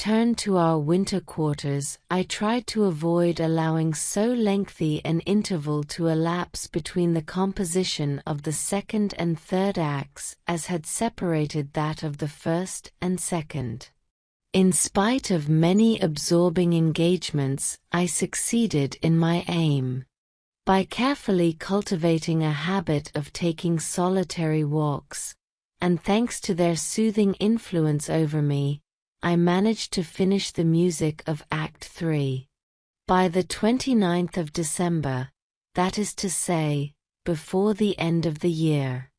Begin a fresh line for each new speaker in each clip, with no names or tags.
returned to our winter quarters, I tried to avoid allowing so lengthy an interval to elapse between the composition of the second and third acts as had separated that of the first and second. In spite of many absorbing engagements, I succeeded in my aim. By carefully cultivating a habit of taking solitary walks, and thanks to their soothing influence over me, I managed to finish the music of Act 3. By the 29th of December, that is to say, before the end of the year.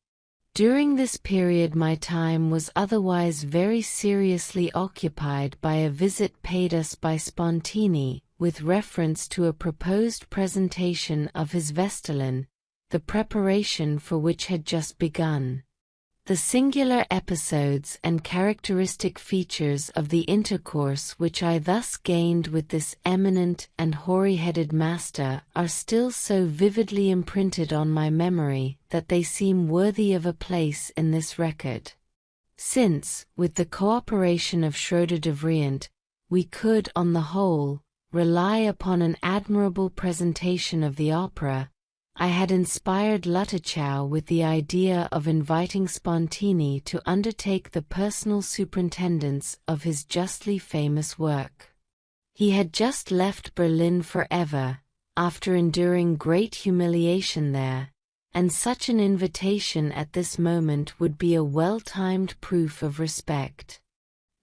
During this period my time was otherwise very seriously occupied by a visit paid us by Spontini, with reference to a proposed presentation of his Vestalen, the preparation for which had just begun. The singular episodes and characteristic features of the intercourse which I thus gained with this eminent and hoary-headed master are still so vividly imprinted on my memory that they seem worthy of a place in this record. Since, with the cooperation of Schroeder de Vriend, we could, on the whole, rely upon an admirable presentation of the opera, I had inspired Luttichow with the idea of inviting Spontini to undertake the personal superintendence of his justly famous work. He had just left Berlin forever, after enduring great humiliation there, and such an invitation at this moment would be a well-timed proof of respect.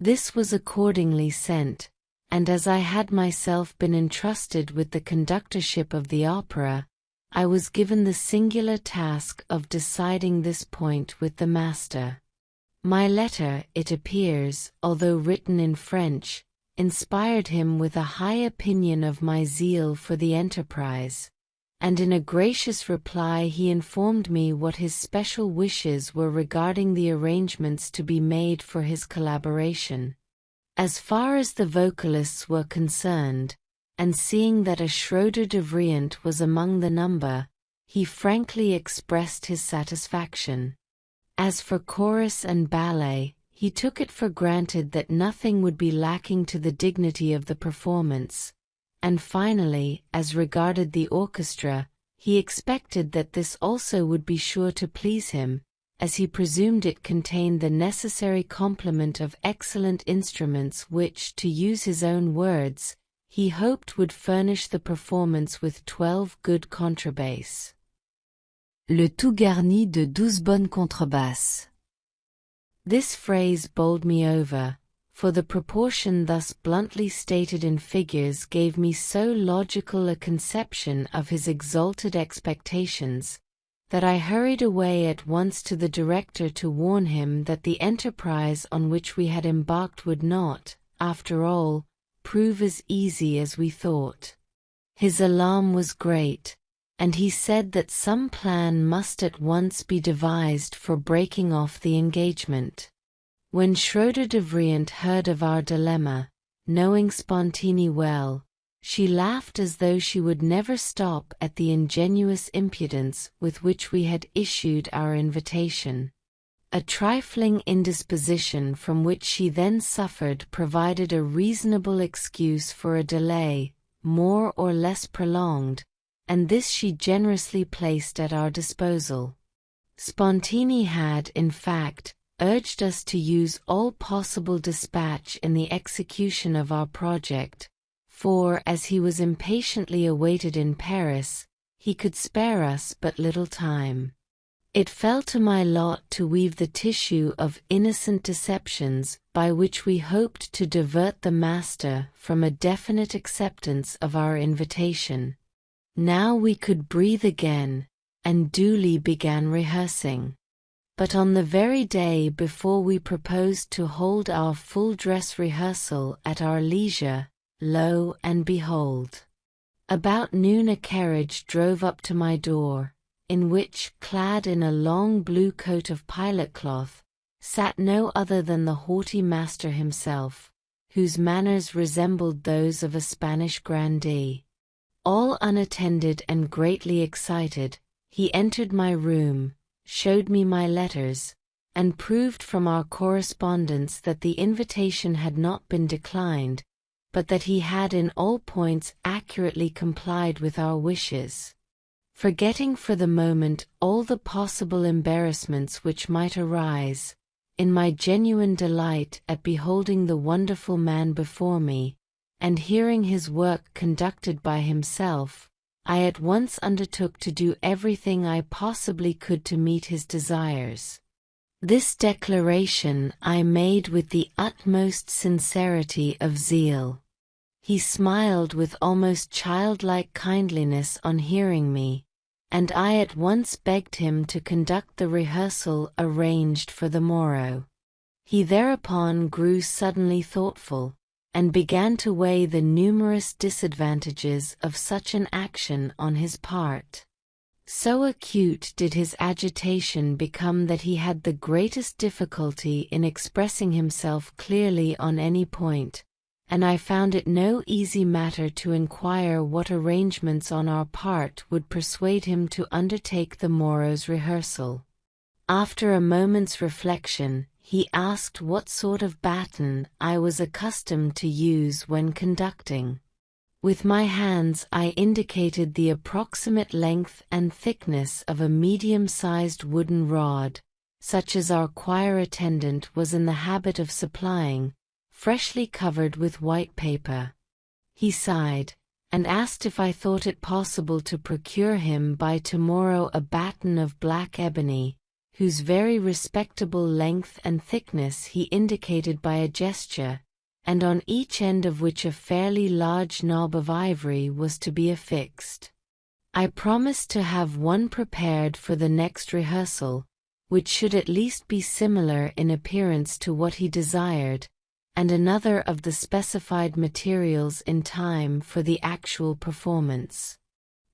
This was accordingly sent, and as I had myself been entrusted with the conductorship of the opera, I was given the singular task of deciding this point with the master. My letter, it appears, although written in French, inspired him with a high opinion of my zeal for the enterprise, and in a gracious reply he informed me what his special wishes were regarding the arrangements to be made for his collaboration. As far as the vocalists were concerned, and seeing that a Schroeder de Vriend was among the number, he frankly expressed his satisfaction. As for chorus and ballet, he took it for granted that nothing would be lacking to the dignity of the performance, and finally, as regarded the orchestra, he expected that this also would be sure to please him, as he presumed it contained the necessary complement of excellent instruments which, to use his own words, he hoped would furnish the performance with 12 good contrebasses.
Le tout garni de 12 bonnes contrebasses.
This phrase bowled me over, for the proportion thus bluntly stated in figures gave me so logical a conception of his exalted expectations, that I hurried away at once to the director to warn him that the enterprise on which we had embarked would not, after all, prove as easy as we thought. His alarm was great, and he said that some plan must at once be devised for breaking off the engagement. When Schroeder de Vriend heard of our dilemma, knowing Spontini well, she laughed as though she would never stop at the ingenuous impudence with which we had issued our invitation. A trifling indisposition from which she then suffered provided a reasonable excuse for a delay, more or less prolonged, and this she generously placed at our disposal. Spontini had, in fact, urged us to use all possible dispatch in the execution of our project, for, as he was impatiently awaited in Paris, he could spare us but little time. It fell to my lot to weave the tissue of innocent deceptions by which we hoped to divert the master from a definite acceptance of our invitation. Now we could breathe again, and duly began rehearsing. But on the very day before we proposed to hold our full dress rehearsal at our leisure, lo and behold! About noon a carriage drove up to my door, in which, clad in a long blue coat of pilot cloth, sat no other than the haughty master himself, whose manners resembled those of a Spanish grandee. All unattended and greatly excited, he entered my room, showed me my letters, and proved from our correspondence that the invitation had not been declined, but that he had in all points accurately complied with our wishes. Forgetting for the moment all the possible embarrassments which might arise, in my genuine delight at beholding the wonderful man before me, and hearing his work conducted by himself, I at once undertook to do everything I possibly could to meet his desires. This declaration I made with the utmost sincerity of zeal. He smiled with almost childlike kindliness on hearing me, and I at once begged him to conduct the rehearsal arranged for the morrow. He thereupon grew suddenly thoughtful, and began to weigh the numerous disadvantages of such an action on his part. So acute did his agitation become that he had the greatest difficulty in expressing himself clearly on any point, and I found it no easy matter to inquire what arrangements on our part would persuade him to undertake the morrow's rehearsal. After a moment's reflection, he asked what sort of baton I was accustomed to use when conducting. With my hands I indicated the approximate length and thickness of a medium-sized wooden rod, such as our choir attendant was in the habit of supplying, freshly covered with white paper. He sighed, and asked if I thought it possible to procure him by tomorrow a baton of black ebony, whose very respectable length and thickness he indicated by a gesture, and on each end of which a fairly large knob of ivory was to be affixed. I promised to have one prepared for the next rehearsal, which should at least be similar in appearance to what he desired, and another of the specified materials in time for the actual performance.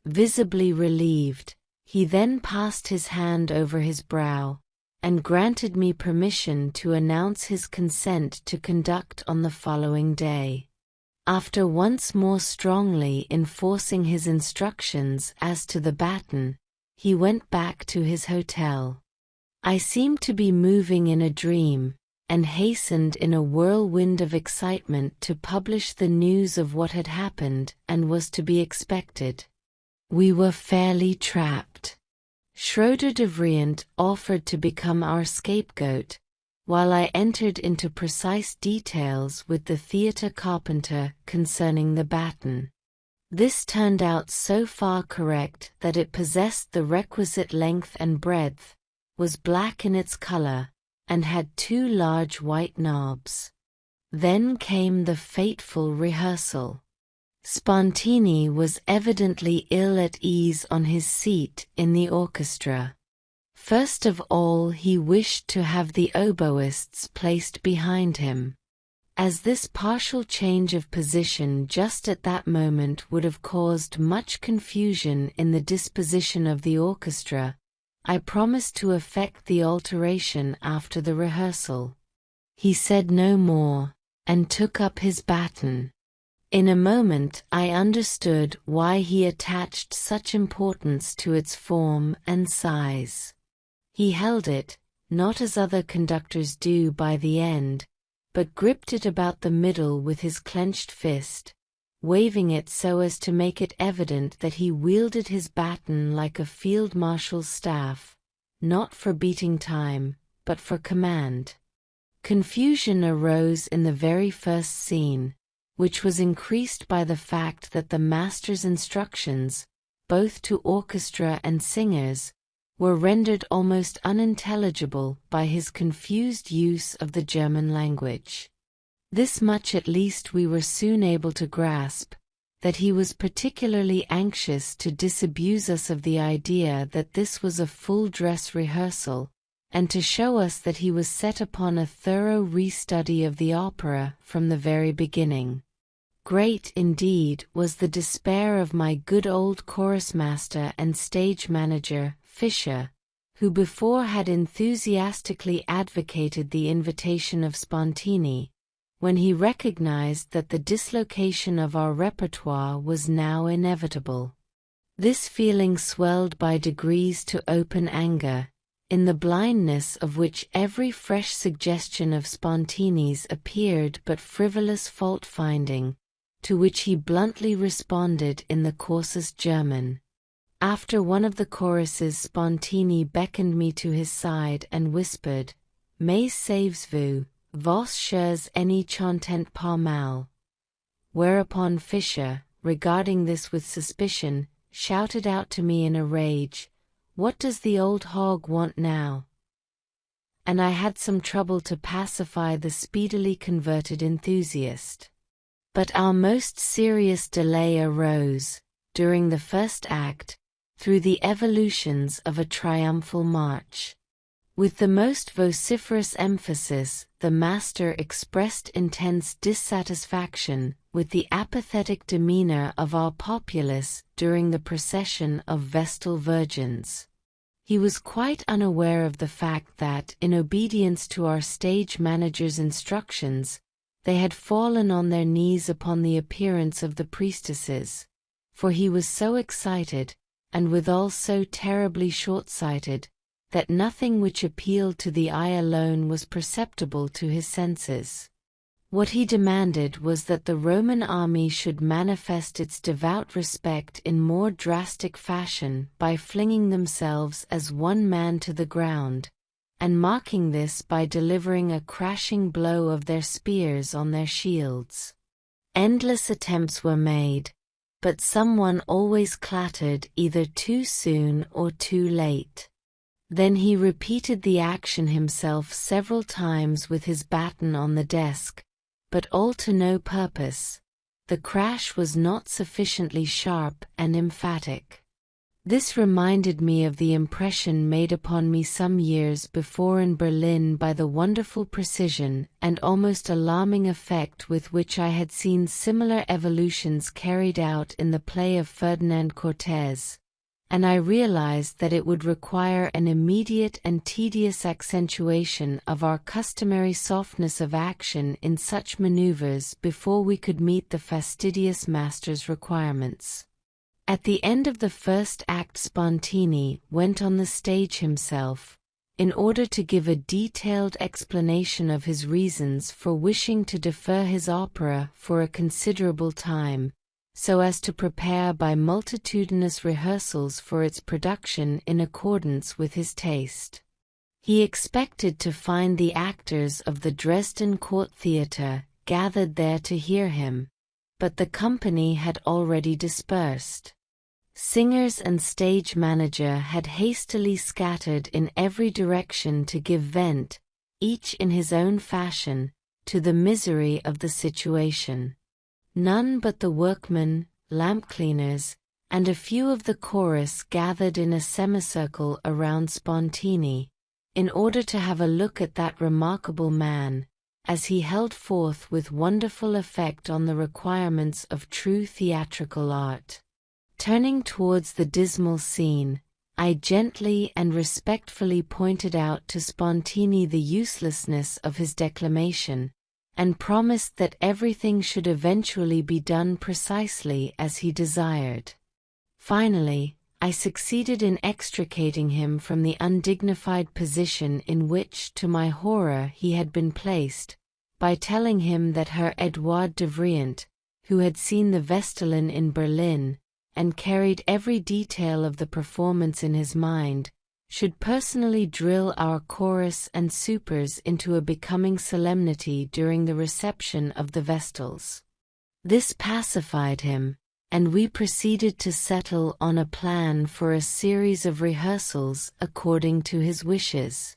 Visibly relieved, he then passed his hand over his brow, and granted me permission to announce his consent to conduct on the following day. After once more strongly enforcing his instructions as to the baton, he went back to his hotel. I seemed to be moving in a dream, and hastened in a whirlwind of excitement to publish the news of what had happened and was to be expected. We were fairly trapped. Schroeder de Vriend offered to become our scapegoat, while I entered into precise details with the theatre carpenter concerning the baton. This turned out so far correct that it possessed the requisite length and breadth, was black in its color, and had 2 large white knobs. Then came the fateful rehearsal. Spontini was evidently ill at ease on his seat in the orchestra. First of all he wished to have the oboists placed behind him. As this partial change of position just at that moment would have caused much confusion in the disposition of the orchestra, I promised to effect the alteration after the rehearsal. He said no more, and took up his baton. In a moment I understood why he attached such importance to its form and size. He held it, not as other conductors do by the end, but gripped it about the middle with his clenched fist, waving it so as to make it evident that he wielded his baton like a field marshal's staff, not for beating time, but for command. Confusion arose in the very first scene, which was increased by the fact that the master's instructions, both to orchestra and singers, were rendered almost unintelligible by his confused use of the German language. This much at least we were soon able to grasp, that he was particularly anxious to disabuse us of the idea that this was a full-dress rehearsal, and to show us that he was set upon a thorough re-study of the opera from the very beginning. Great, indeed, was the despair of my good old chorus master and stage manager, Fischer, who before had enthusiastically advocated the invitation of Spontini, when he recognized that the dislocation of our repertoire was now inevitable. This feeling swelled by degrees to open anger, in the blindness of which every fresh suggestion of Spontini's appeared but frivolous fault-finding, to which he bluntly responded in the coarsest German. After one of the choruses, Spontini beckoned me to his side and whispered, "Mais savez-vous, vos chers any chantent pas mal?" Whereupon Fischer, regarding this with suspicion, shouted out to me in a rage, "What does the old hog want now?" And I had some trouble to pacify the speedily converted enthusiast. But our most serious delay arose, during the first act, through the evolutions of a triumphal march. With the most vociferous emphasis, the master expressed intense dissatisfaction with the apathetic demeanor of our populace during the procession of Vestal Virgins. He was quite unaware of the fact that, in obedience to our stage manager's instructions, they had fallen on their knees upon the appearance of the priestesses, for he was so excited, and withal so terribly short-sighted, that nothing which appealed to the eye alone was perceptible to his senses. What he demanded was that the Roman army should manifest its devout respect in more drastic fashion by flinging themselves as one man to the ground, and marking this by delivering a crashing blow of their spears on their shields. Endless attempts were made, but someone always clattered either too soon or too late. Then he repeated the action himself several times with his baton on the desk, but all to no purpose. The crash was not sufficiently sharp and emphatic. This reminded me of the impression made upon me some years before in Berlin by the wonderful precision and almost alarming effect with which I had seen similar evolutions carried out in the play of Ferdinand Cortez, and I realized that it would require an immediate and tedious accentuation of our customary softness of action in such maneuvers before we could meet the fastidious master's requirements. At the end of the first act, Spontini went on the stage himself, in order to give a detailed explanation of his reasons for wishing to defer his opera for a considerable time, so as to prepare by multitudinous rehearsals for its production in accordance with his taste. He expected to find the actors of the Dresden Court Theatre gathered there to hear him, but the company had already dispersed. Singers and stage manager had hastily scattered in every direction to give vent, each in his own fashion, to the misery of the situation. None but the workmen, lamp cleaners, and a few of the chorus gathered in a semicircle around Spontini, in order to have a look at that remarkable man, as he held forth with wonderful effect on the requirements of true theatrical art. Turning towards the dismal scene, I gently and respectfully pointed out to Spontini the uselessness of his declamation, and promised that everything should eventually be done precisely as he desired. Finally, I succeeded in extricating him from the undignified position in which, to my horror, he had been placed, by telling him that Herr Eduard de Vriant, who had seen the Vestalin in Berlin, and carried every detail of the performance in his mind, should personally drill our chorus and supers into a becoming solemnity during the reception of the Vestals. This pacified him, and we proceeded to settle on a plan for a series of rehearsals according to his wishes.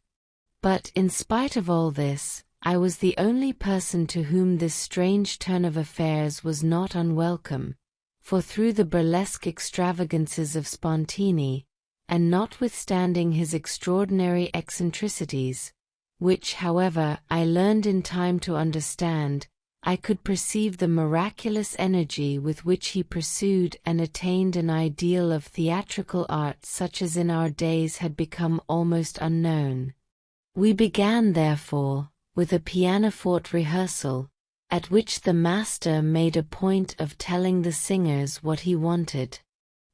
But in spite of all this, I was the only person to whom this strange turn of affairs was not unwelcome, for through the burlesque extravagances of Spontini, and notwithstanding his extraordinary eccentricities, which, however, I learned in time to understand, I could perceive the miraculous energy with which he pursued and attained an ideal of theatrical art such as in our days had become almost unknown. We began, therefore, with a pianoforte rehearsal, at which the master made a point of telling the singers what he wanted.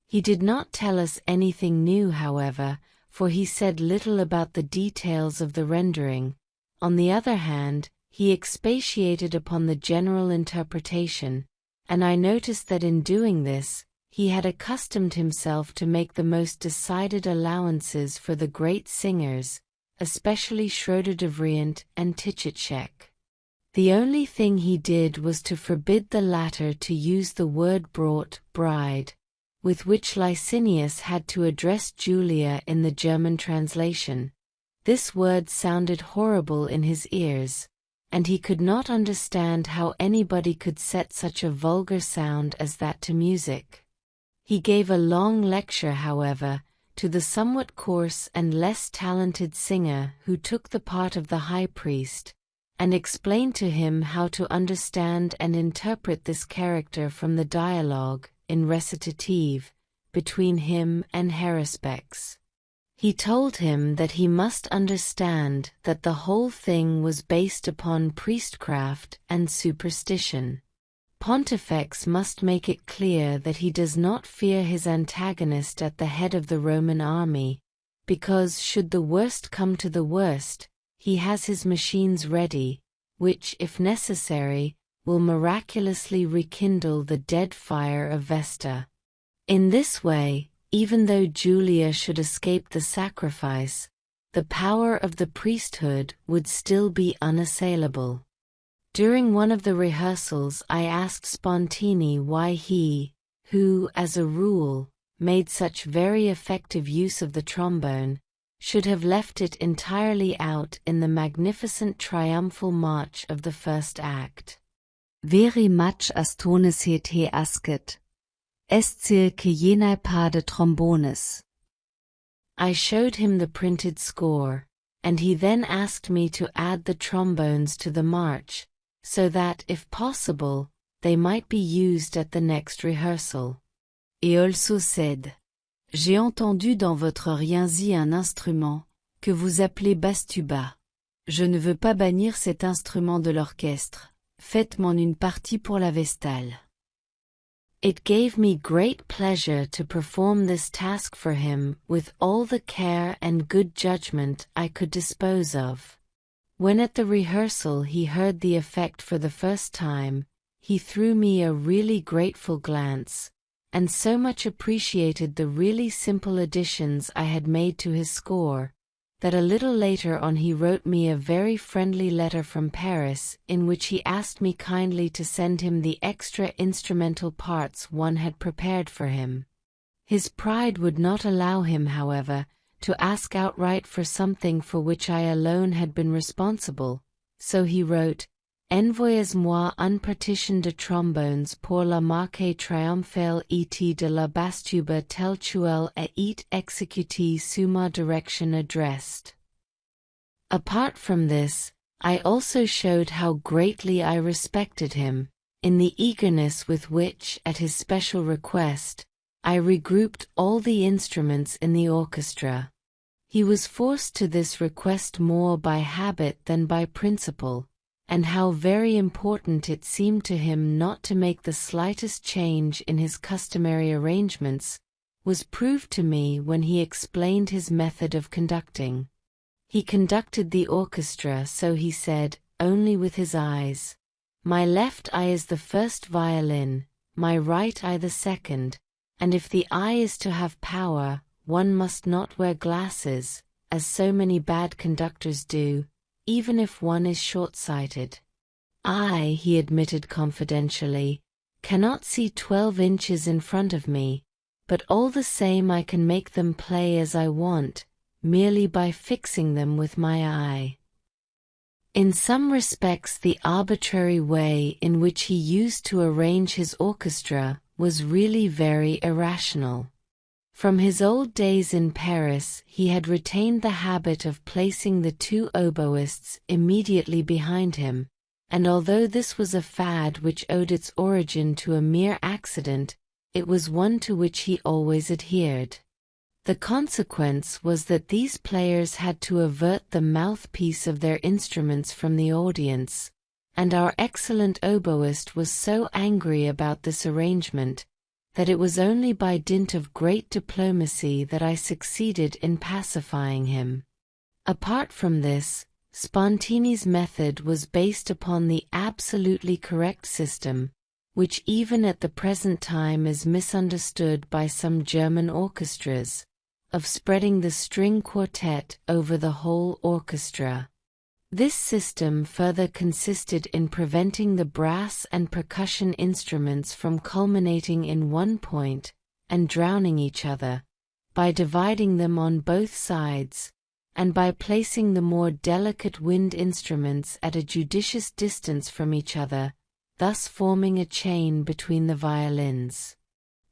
He did not tell us anything new, however, for he said little about the details of the rendering. On the other hand, he expatiated upon the general interpretation, and I noticed that in doing this, he had accustomed himself to make the most decided allowances for the great singers, especially Schroeder de Vriend and Tichitschek. The only thing he did was to forbid the latter to use the word brought, bride, with which Licinius had to address Julia in the German translation. This word sounded horrible in his ears, and he could not understand how anybody could set such a vulgar sound as that to music. He gave a long lecture, however, to the somewhat coarse and less talented singer who took the part of the high priest, and explained to him how to understand and interpret this character from the dialogue, in recitative, between him and Haruspex. He told him that he must understand that the whole thing was based upon priestcraft and superstition. Pontifex must make it clear that he does not fear his antagonist at the head of the Roman army, because should the worst come to the worst, he has his machines ready, which, if necessary, will miraculously rekindle the dead fire of Vesta. In this way, even though Julia should escape the sacrifice, the power of the priesthood would still be unassailable. During one of the rehearsals I asked Spontini why he, who, as a rule, made such very effective use of the trombone, should have left it entirely out in the magnificent triumphal march of the first act.
Veri match astonis het he asket. Escil que jenae pade trombones.
I showed him the printed score, and he then asked me to add the trombones to the march, so that, if possible, they might be used at the next rehearsal.
Et also said, J'ai entendu dans votre Rienzi un instrument, que vous appelez basse-tuba. Je ne veux pas bannir cet instrument de l'orchestre, faites-m'en une partie pour la Vestale.
It gave me great pleasure to perform this task for him with all the care and good judgment I could dispose of. When at the rehearsal he heard the effect for the first time, he threw me a really grateful glance, and so much appreciated the really simple additions I had made to his score, that a little later on he wrote me a very friendly letter from Paris in which he asked me kindly to send him the extra instrumental parts one had prepared for him. His pride would not allow him, however, to ask outright for something for which I alone had been responsible, so he wrote, Envoyez-moi un partition de trombones pour la marque triomphale et de la basse-tuba tel quel est exécuté sous ma direction addressed. Apart from this, I also showed how greatly I respected him, in the eagerness with which, at his special request, I regrouped all the instruments in the orchestra. He was forced to this request more by habit than by principle, and how very important it seemed to him not to make the slightest change in his customary arrangements, was proved to me when he explained his method of conducting. He conducted the orchestra, so he said, only with his eyes. My left eye is the first violin, my right eye the second, and if the eye is to have power, one must not wear glasses, as so many bad conductors do, even if one is short-sighted. I, he admitted confidentially, cannot see 12 inches in front of me, but all the same I can make them play as I want, merely by fixing them with my eye. In some respects the arbitrary way in which he used to arrange his orchestra was really very irrational. From his old days in Paris he had retained the habit of placing the two oboists immediately behind him, and although this was a fad which owed its origin to a mere accident, it was one to which he always adhered. The consequence was that these players had to avert the mouthpiece of their instruments from the audience, and our excellent oboist was so angry about this arrangement, that it was only by dint of great diplomacy that I succeeded in pacifying him. Apart from this, Spontini's method was based upon the absolutely correct system, which even at the present time is misunderstood by some German orchestras, of spreading the string quartet over the whole orchestra. This system further consisted in preventing the brass and percussion instruments from culminating in one point and drowning each other, by dividing them on both sides, and by placing the more delicate wind instruments at a judicious distance from each other, thus forming a chain between the violins.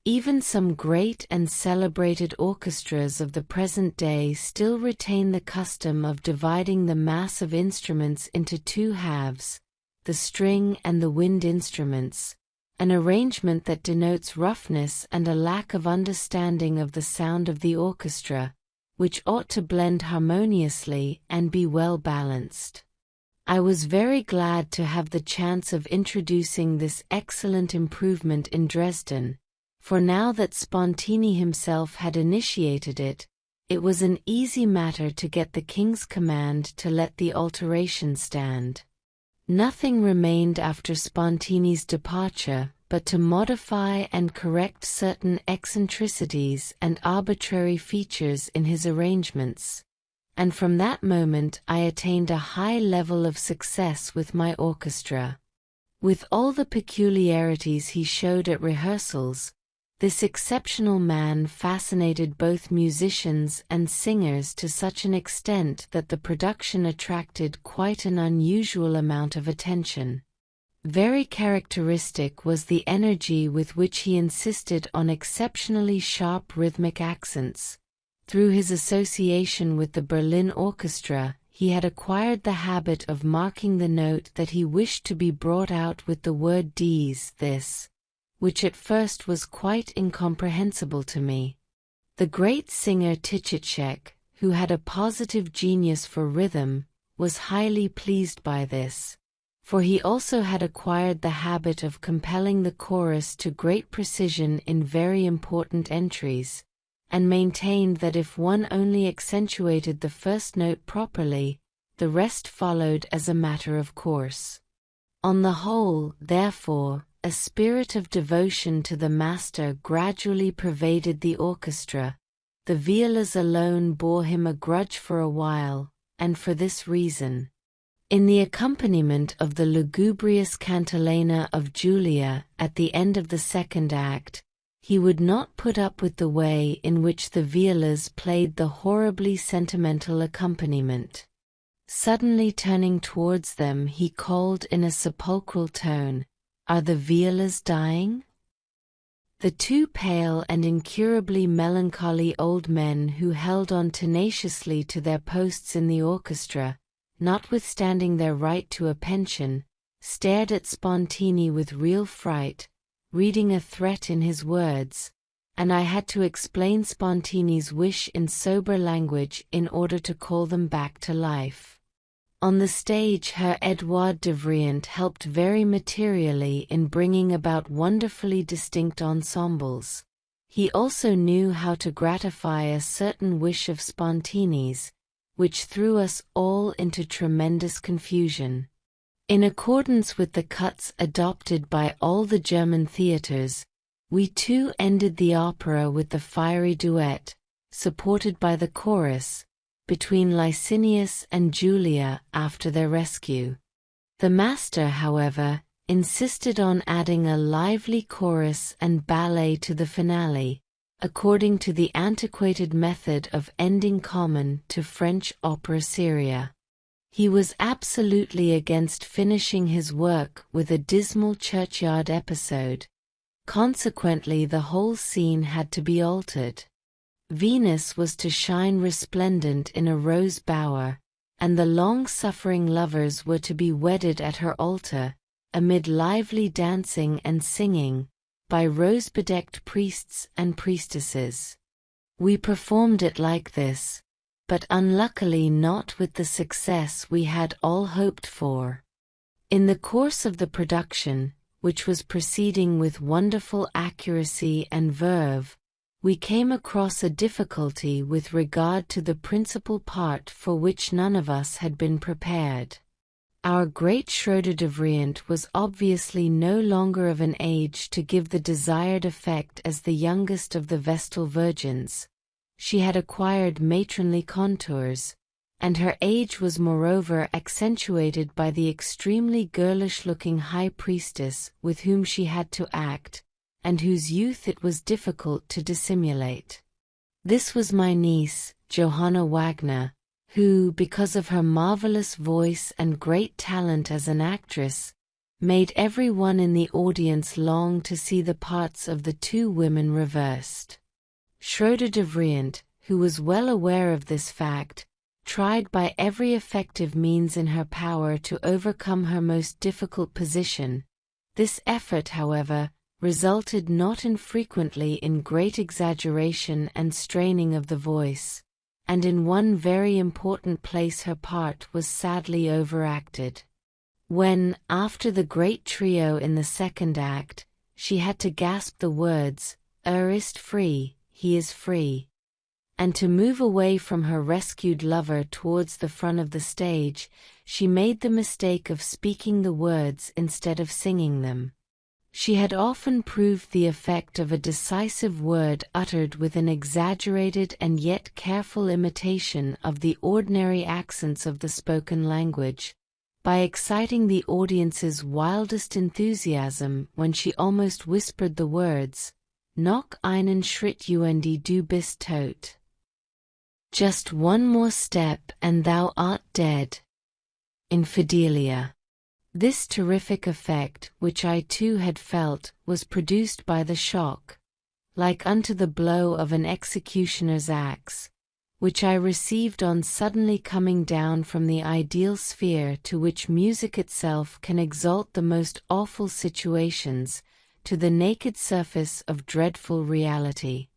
Even some great and celebrated orchestras of the present day still retain the custom of dividing the mass of instruments into two halves, the string and the wind instruments, an arrangement that denotes roughness and a lack of understanding of the sound of the orchestra, which ought to blend harmoniously and be well balanced. I was very glad to have the chance of introducing this excellent improvement in Dresden, for now that Spontini himself had initiated it, it was an easy matter to get the king's command to let the alteration stand. Nothing remained after Spontini's departure but to modify and correct certain eccentricities and arbitrary features in his arrangements, and from that moment I attained a high level of success with my orchestra. With all the peculiarities he showed at rehearsals, this exceptional man fascinated both musicians and singers to such an extent that the production attracted quite an unusual amount of attention. Very characteristic was the energy with which he insisted on exceptionally sharp rhythmic accents. Through his association with the Berlin Orchestra, he had acquired the habit of marking the note that he wished to be brought out with the word dies, this, which at first was quite incomprehensible to me. The great singer Tichicek, who had a positive genius for rhythm, was highly pleased by this, for he also had acquired the habit of compelling the chorus to great precision in very important entries, and maintained that if one only accentuated the first note properly, the rest followed as a matter of course. On the whole, therefore, a spirit of devotion to the master gradually pervaded the orchestra. The violas alone bore him a grudge for a while, and for this reason. In the accompaniment of the lugubrious cantilena of Julia at the end of the second act, he would not put up with the way in which the violas played the horribly sentimental accompaniment. Suddenly turning towards them, he called in a sepulchral tone, "Are the violas dying?" The two pale and incurably melancholy old men who held on tenaciously to their posts in the orchestra, notwithstanding their right to a pension, stared at Spontini with real fright, reading a threat in his words, and I had to explain Spontini's wish in sober language in order to call them back to life. On the stage, Herr Eduard de Vriend helped very materially in bringing about wonderfully distinct ensembles. He also knew how to gratify a certain wish of Spontini's, which threw us all into tremendous confusion. In accordance with the cuts adopted by all the German theatres, we too ended the opera with the fiery duet, supported by the chorus, between Licinius and Julia after their rescue. The master, however, insisted on adding a lively chorus and ballet to the finale, according to the antiquated method of ending common to French opera seria. He was absolutely against finishing his work with a dismal churchyard episode. Consequently, the whole scene had to be altered. Venus was to shine resplendent in a rose bower, and the long-suffering lovers were to be wedded at her altar, amid lively dancing and singing, by rose-bedecked priests and priestesses. We performed it like this, but unluckily not with the success we had all hoped for. In the course of the production, which was proceeding with wonderful accuracy and verve, we came across a difficulty with regard to the principal part for which none of us had been prepared. Our great Schröder-Devrient was obviously no longer of an age to give the desired effect as the youngest of the Vestal Virgins. She had acquired matronly contours, and her age was moreover accentuated by the extremely girlish-looking high priestess with whom she had to act, and whose youth it was difficult to dissimulate. This was my niece, Johanna Wagner, who, because of her marvelous voice and great talent as an actress, made every one in the audience long to see the parts of the two women reversed. Schröder-Devrient, who was well aware of this fact, tried by every effective means in her power to overcome her most difficult position. This effort, however, resulted not infrequently in great exaggeration and straining of the voice, and in one very important place her part was sadly overacted. When, after the great trio in the second act, she had to gasp the words, ist free, he is free, and to move away from her rescued lover towards the front of the stage, she made the mistake of speaking the words instead of singing them. She had often proved the effect of a decisive word uttered with an exaggerated and yet careful imitation of the ordinary accents of the spoken language, by exciting the audience's wildest enthusiasm when she almost whispered the words, "Noch einen Schritt und du bist tot." Just one more step and thou art dead. In Fidelia. This terrific effect, which I too had felt, was produced by the shock, like unto the blow of an executioner's axe, which I received on suddenly coming down from the ideal sphere to which music itself can exalt the most awful situations, to the naked surface of dreadful reality.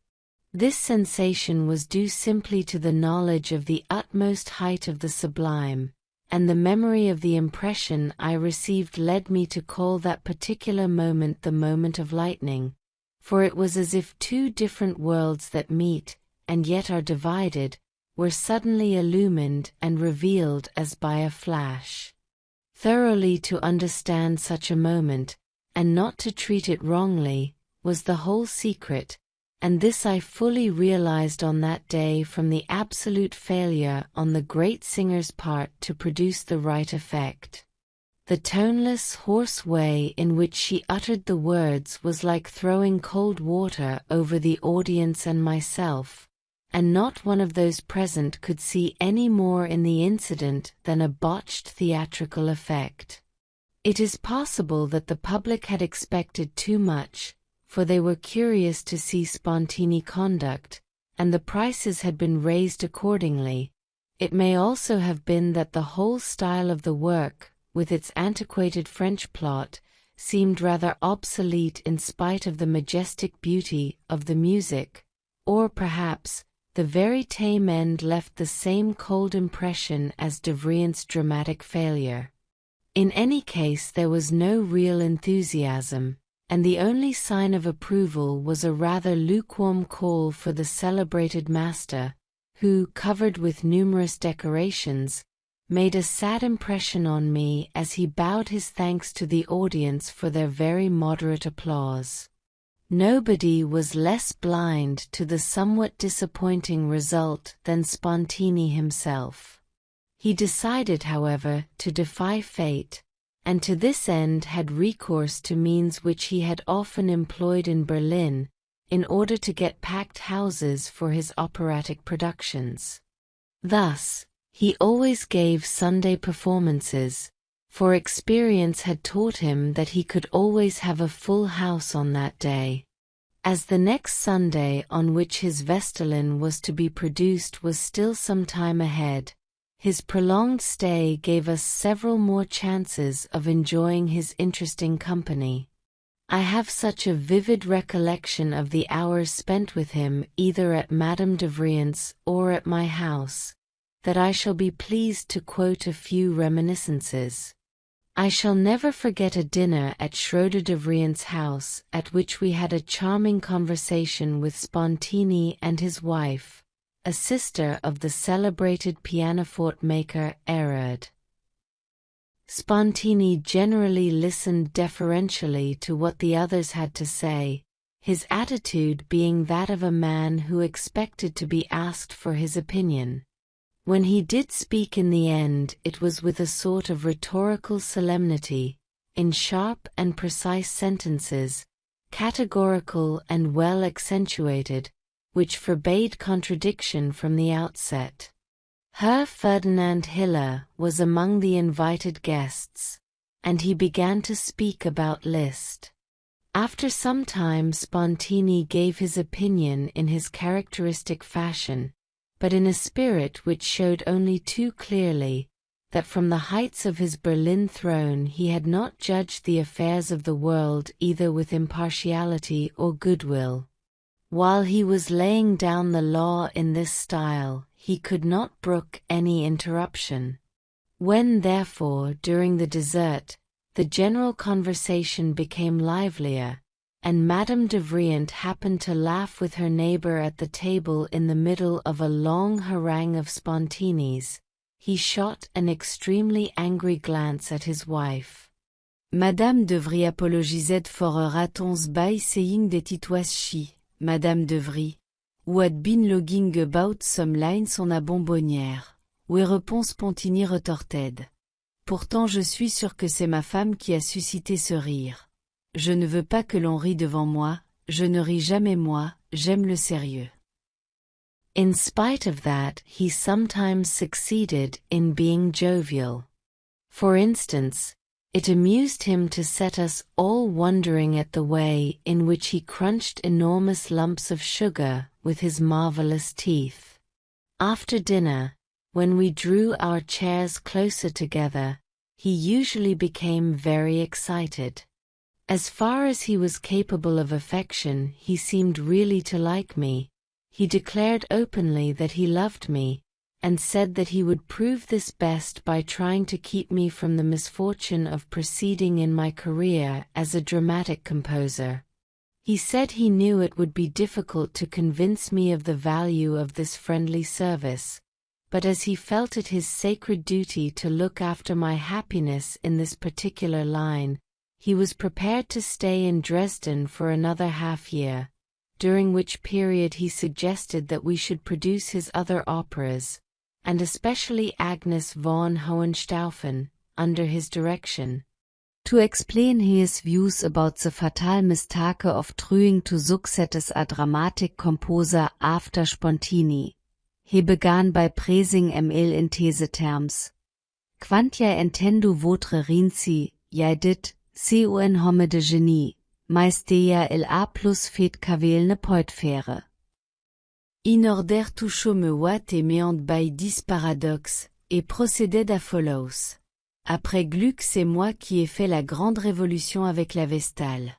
This sensation was due simply to the knowledge of the utmost height of the sublime, and the memory of the impression I received led me to call that particular moment the moment of lightning, for it was as if two different worlds that meet, and yet are divided, were suddenly illumined and revealed as by a flash. Thoroughly to understand such a moment, and not to treat it wrongly, was the whole secret, and this I fully realized on that day from the absolute failure on the great singer's part to produce the right effect. The toneless, hoarse way in which she uttered the words was like throwing cold water over the audience and myself, and not one of those present could see any more in the incident than a botched theatrical effect. It is possible that the public had expected too much, for they were curious to see spontaneous conduct, and the prices had been raised accordingly. It may also have been that the whole style of the work, with its antiquated French plot, seemed rather obsolete in spite of the majestic beauty of the music, or perhaps, the very tame end left the same cold impression as Devrient's dramatic failure. In any case there was no real enthusiasm, and the only sign of approval was a rather lukewarm call for the celebrated master, who, covered with numerous decorations, made a sad impression on me as he bowed his thanks to the audience for their very moderate applause. Nobody was less blind to the somewhat disappointing result than Spontini himself. He decided, however, to defy fate, and to this end had recourse to means which he had often employed in Berlin, in order to get packed houses for his operatic productions. Thus, he always gave Sunday performances, for experience had taught him that he could always have a full house on that day. As the next Sunday on which his Vestalin was to be produced was still some time ahead, his prolonged stay gave us several more chances of enjoying his interesting company. I have such a vivid recollection of the hours spent with him either at Madame Devrient's or at my house, that I shall be pleased to quote a few reminiscences. I shall never forget a dinner at Schroeder de Vriend's house at which we had a charming conversation with Spontini and his wife, a sister of the celebrated pianoforte maker Erard. Spontini generally listened deferentially to what the others had to say, his attitude being that of a man who expected to be asked for his opinion. When he did speak in the end, it was with a sort of rhetorical solemnity, in sharp and precise sentences, categorical and well accentuated, which forbade contradiction from the outset. Herr Ferdinand Hiller was among the invited guests, and he began to speak about Liszt. After some time Spontini gave his opinion in his characteristic fashion, but in a spirit which showed only too clearly that from the heights of his Berlin throne he had not judged the affairs of the world either with impartiality or goodwill. While he was laying down the law in this style, he could not brook any interruption. When therefore, during the dessert, the general conversation became livelier, and Madame de Vriend happened to laugh with her neighbor at the table in the middle of a long harangue of Spontini's, he shot an extremely angry glance at his wife.
Madame de Vrie apologisait for ratons bei saying det it was she, Madame de Vrie, who had been logging about some lines on a bonbonnière, whereupon Spontini retorted. Pourtant je suis sûr que c'est ma femme qui a suscité ce rire. Je ne veux pas que l'on rie devant moi, je ne ris jamais moi, j'aime le sérieux.
In spite of that, he sometimes succeeded in being jovial. For instance, it amused him to set us all wondering at the way in which he crunched enormous lumps of sugar with his marvelous teeth. After dinner, when we drew our chairs closer together, he usually became very excited. As far as he was capable of affection, he seemed really to like me. He declared openly that he loved me, and said that he would prove this best by trying to keep me from the misfortune of proceeding in my career as a dramatic composer. He said he knew it would be difficult to convince me of the value of this friendly service, but as he felt it his sacred duty to look after my happiness in this particular line, he was prepared to stay in Dresden for another half-year, during which period he suggested that we should produce his other operas, and especially Agnes von Hohenstaufen, under his direction.
To explain his views about the fatal mistake of trying to succeed as a dramatic composer after Spontini, he began by praising ML in these terms. Quant ja entendo votre rinci, ja dit, con homme de génie, maestea il a plus fait qu'avel ne peut faire. In order to show me what et meant by this paradox, et procéded à follows. Après Gluck, c'est moi qui ai fait la grande révolution avec la Vestale.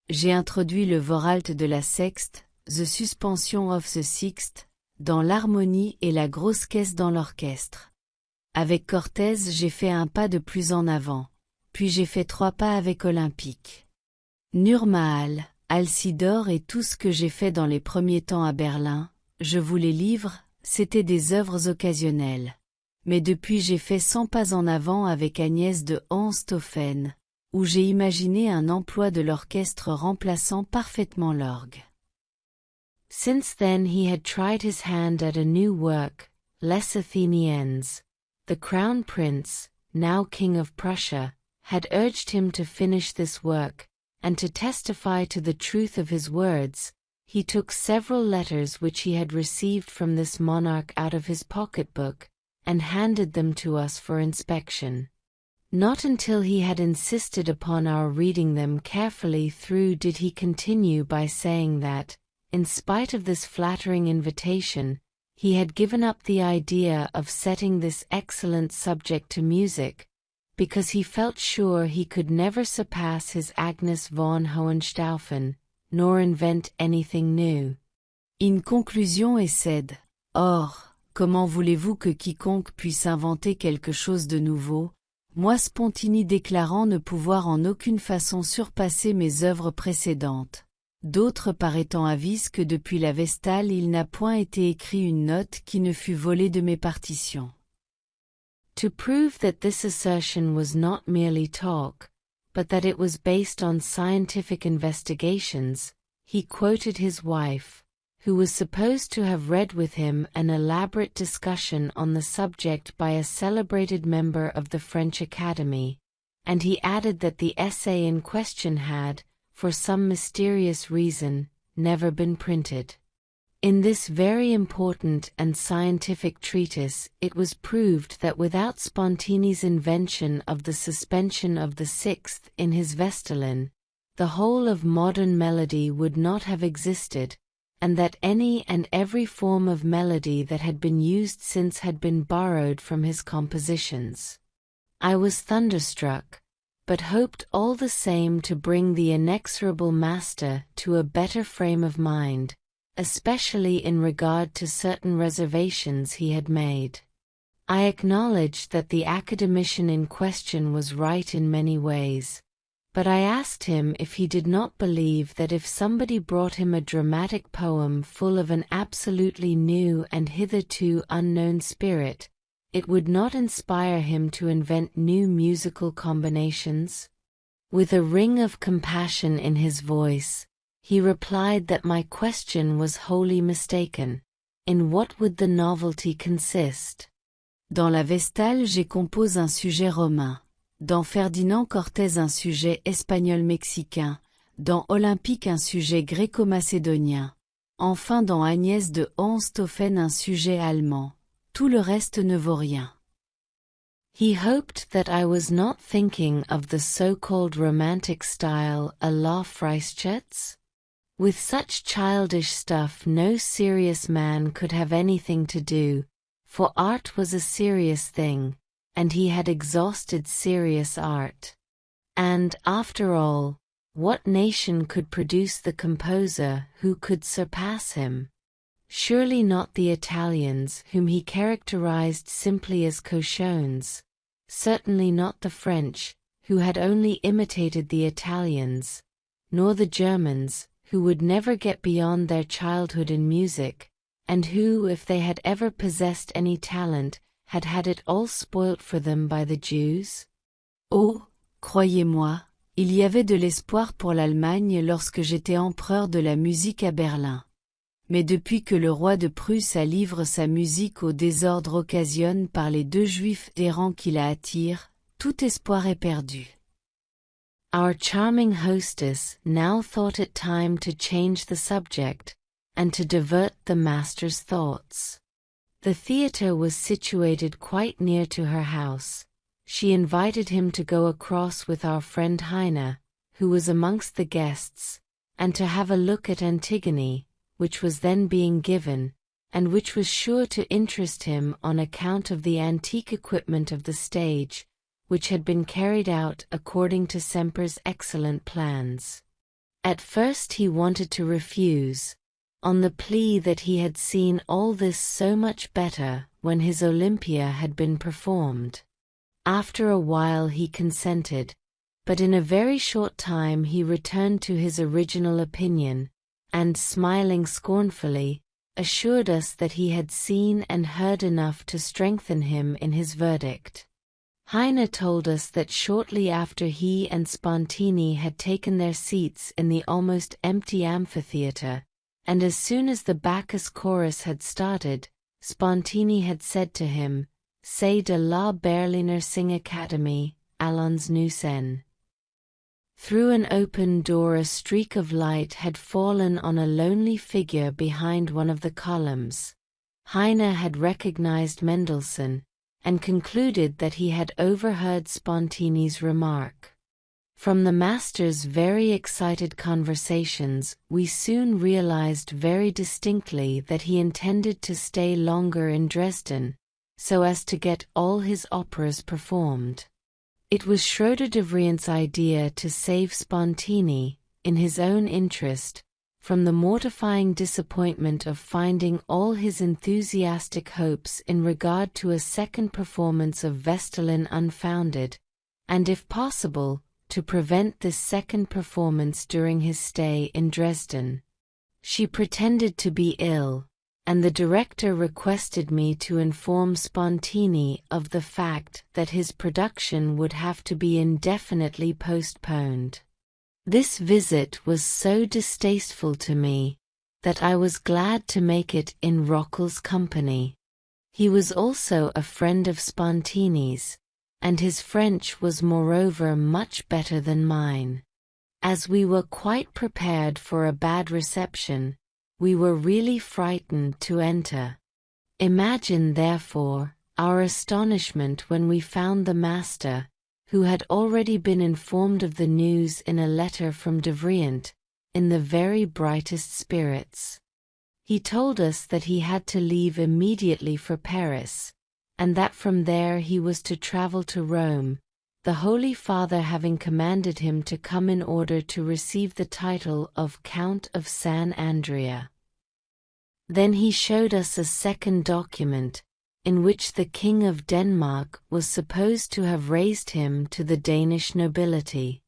J'ai introduit le Voralt de la sexte, the suspension of the sixth, dans l'harmonie et la grosse caisse dans l'orchestre. Avec Cortez, j'ai fait un pas de plus en avant. Puis j'ai fait 3 pas avec Olympique. Nurmahal, Alcidor et tout ce que j'ai fait dans les premiers temps à Berlin, je vous les livre, c'était des œuvres occasionnelles. Mais depuis j'ai fait 100 pas en avant avec Agnès de Hohenstaufen, où j'ai imaginé un emploi de l'orchestre remplaçant parfaitement l'orgue.
Since then he had tried his hand at a new work, Les Atheniennes. The Crown Prince, now King of Prussia, had urged him to finish this work, and to testify to the truth of his words, he took several letters which he had received from this monarch out of his pocketbook, and handed them to us for inspection. Not until he had insisted upon our reading them carefully through did he continue by saying that, in spite of this flattering invitation, he had given up the idea of setting this excellent subject to music, because he felt sure he could never surpass his Agnes von Hohenstaufen, nor invent anything new.
In conclusion est said, or, comment voulez-vous que quiconque puisse inventer quelque chose de nouveau, moi Spontini déclarant ne pouvoir en aucune façon surpasser mes œuvres précédentes. D'autres paraîtant avisent que depuis la Vestale il n'a point été écrit une note qui ne fût volée de mes partitions.
To prove that this assertion was not merely talk, but that it was based on scientific investigations, he quoted his wife, who was supposed to have read with him an elaborate discussion on the subject by a celebrated member of the French Academy, and he added that the essay in question had, for some mysterious reason, never been printed. In this very important and scientific treatise it was proved that without Spontini's invention of the suspension of the sixth in his Vestalen, the whole of modern melody would not have existed, and that any and every form of melody that had been used since had been borrowed from his compositions. I was thunderstruck, but hoped all the same to bring the inexorable master to a better frame of mind, especially in regard to certain reservations he had made. I acknowledged that the academician in question was right in many ways, but I asked him if he did not believe that if somebody brought him a dramatic poem full of an absolutely new and hitherto unknown spirit, it would not inspire him to invent new musical combinations? With a ring of compassion in his voice, he replied that my question was wholly mistaken. In what would the novelty consist?
Dans la Vestale j'ai compose un sujet romain, dans Ferdinand Cortés un sujet espagnol-mexicain, dans Olympique un sujet gréco-macédonien, enfin dans Agnès de Hohenstaufen un sujet allemand. Tout le reste ne vaut rien.
He hoped that I was not thinking of the so-called romantic style à la Freischütz? With such childish stuff no serious man could have anything to do, for art was a serious thing, and he had exhausted serious art. And, after all, what nation could produce the composer who could surpass him? Surely not the Italians whom he characterized simply as cochons, certainly not the French, who had only imitated the Italians, nor the Germans, who would never get beyond their childhood in music, and who, if they had ever possessed any talent, had had it all spoilt for them by the Jews?
Oh, croyez-moi, il y avait de l'espoir pour l'Allemagne lorsque j'étais empereur de la musique à Berlin. Mais depuis que le roi de Prusse a livré sa musique au désordre occasionné par les deux juifs errants qui la attirent, tout espoir est perdu.
Our charming hostess now thought it time to change the subject, and to divert the master's thoughts. The theatre was situated quite near to her house. She invited him to go across with our friend Heine, who was amongst the guests, and to have a look at Antigone, which was then being given, and which was sure to interest him on account of the antique equipment of the stage, which had been carried out according to Semper's excellent plans. At first he wanted to refuse, on the plea that he had seen all this so much better when his Olympia had been performed. After a while he consented, but in a very short time he returned to his original opinion, and, smiling scornfully, assured us that he had seen and heard enough to strengthen him in his verdict. Heine told us that shortly after he and Spontini had taken their seats in the almost empty amphitheatre, and as soon as the Bacchus chorus had started, Spontini had said to him, "C'est de la Berliner Singakademie, allons nous en." Through an open door a streak of light had fallen on a lonely figure behind one of the columns. Heine had recognized Mendelssohn, and concluded that he had overheard Spontini's remark. From the master's very excited conversations, we soon realized very distinctly that he intended to stay longer in Dresden, so as to get all his operas performed. It was Schroeder de Vriend's idea to save Spontini, in his own interest, from the mortifying disappointment of finding all his enthusiastic hopes in regard to a second performance of Vestalen unfounded, and if possible, to prevent this second performance during his stay in Dresden. She pretended to be ill, and the director requested me to inform Spontini of the fact that his production would have to be indefinitely postponed. This visit was so distasteful to me that I was glad to make it in Rockel's company. He was also a friend of Spontini's, and his French was moreover much better than mine. As we were quite prepared for a bad reception, we were really frightened to enter. Imagine, therefore, our astonishment when we found the master, who had already been informed of the news in a letter from de Vriant, in the very brightest spirits. He told us that he had to leave immediately for Paris, and that from there he was to travel to Rome, the Holy Father having commanded him to come in order to receive the title of Count of San Andrea. Then he showed us a second document, in which the King of Denmark was supposed to have raised him to the Danish nobility.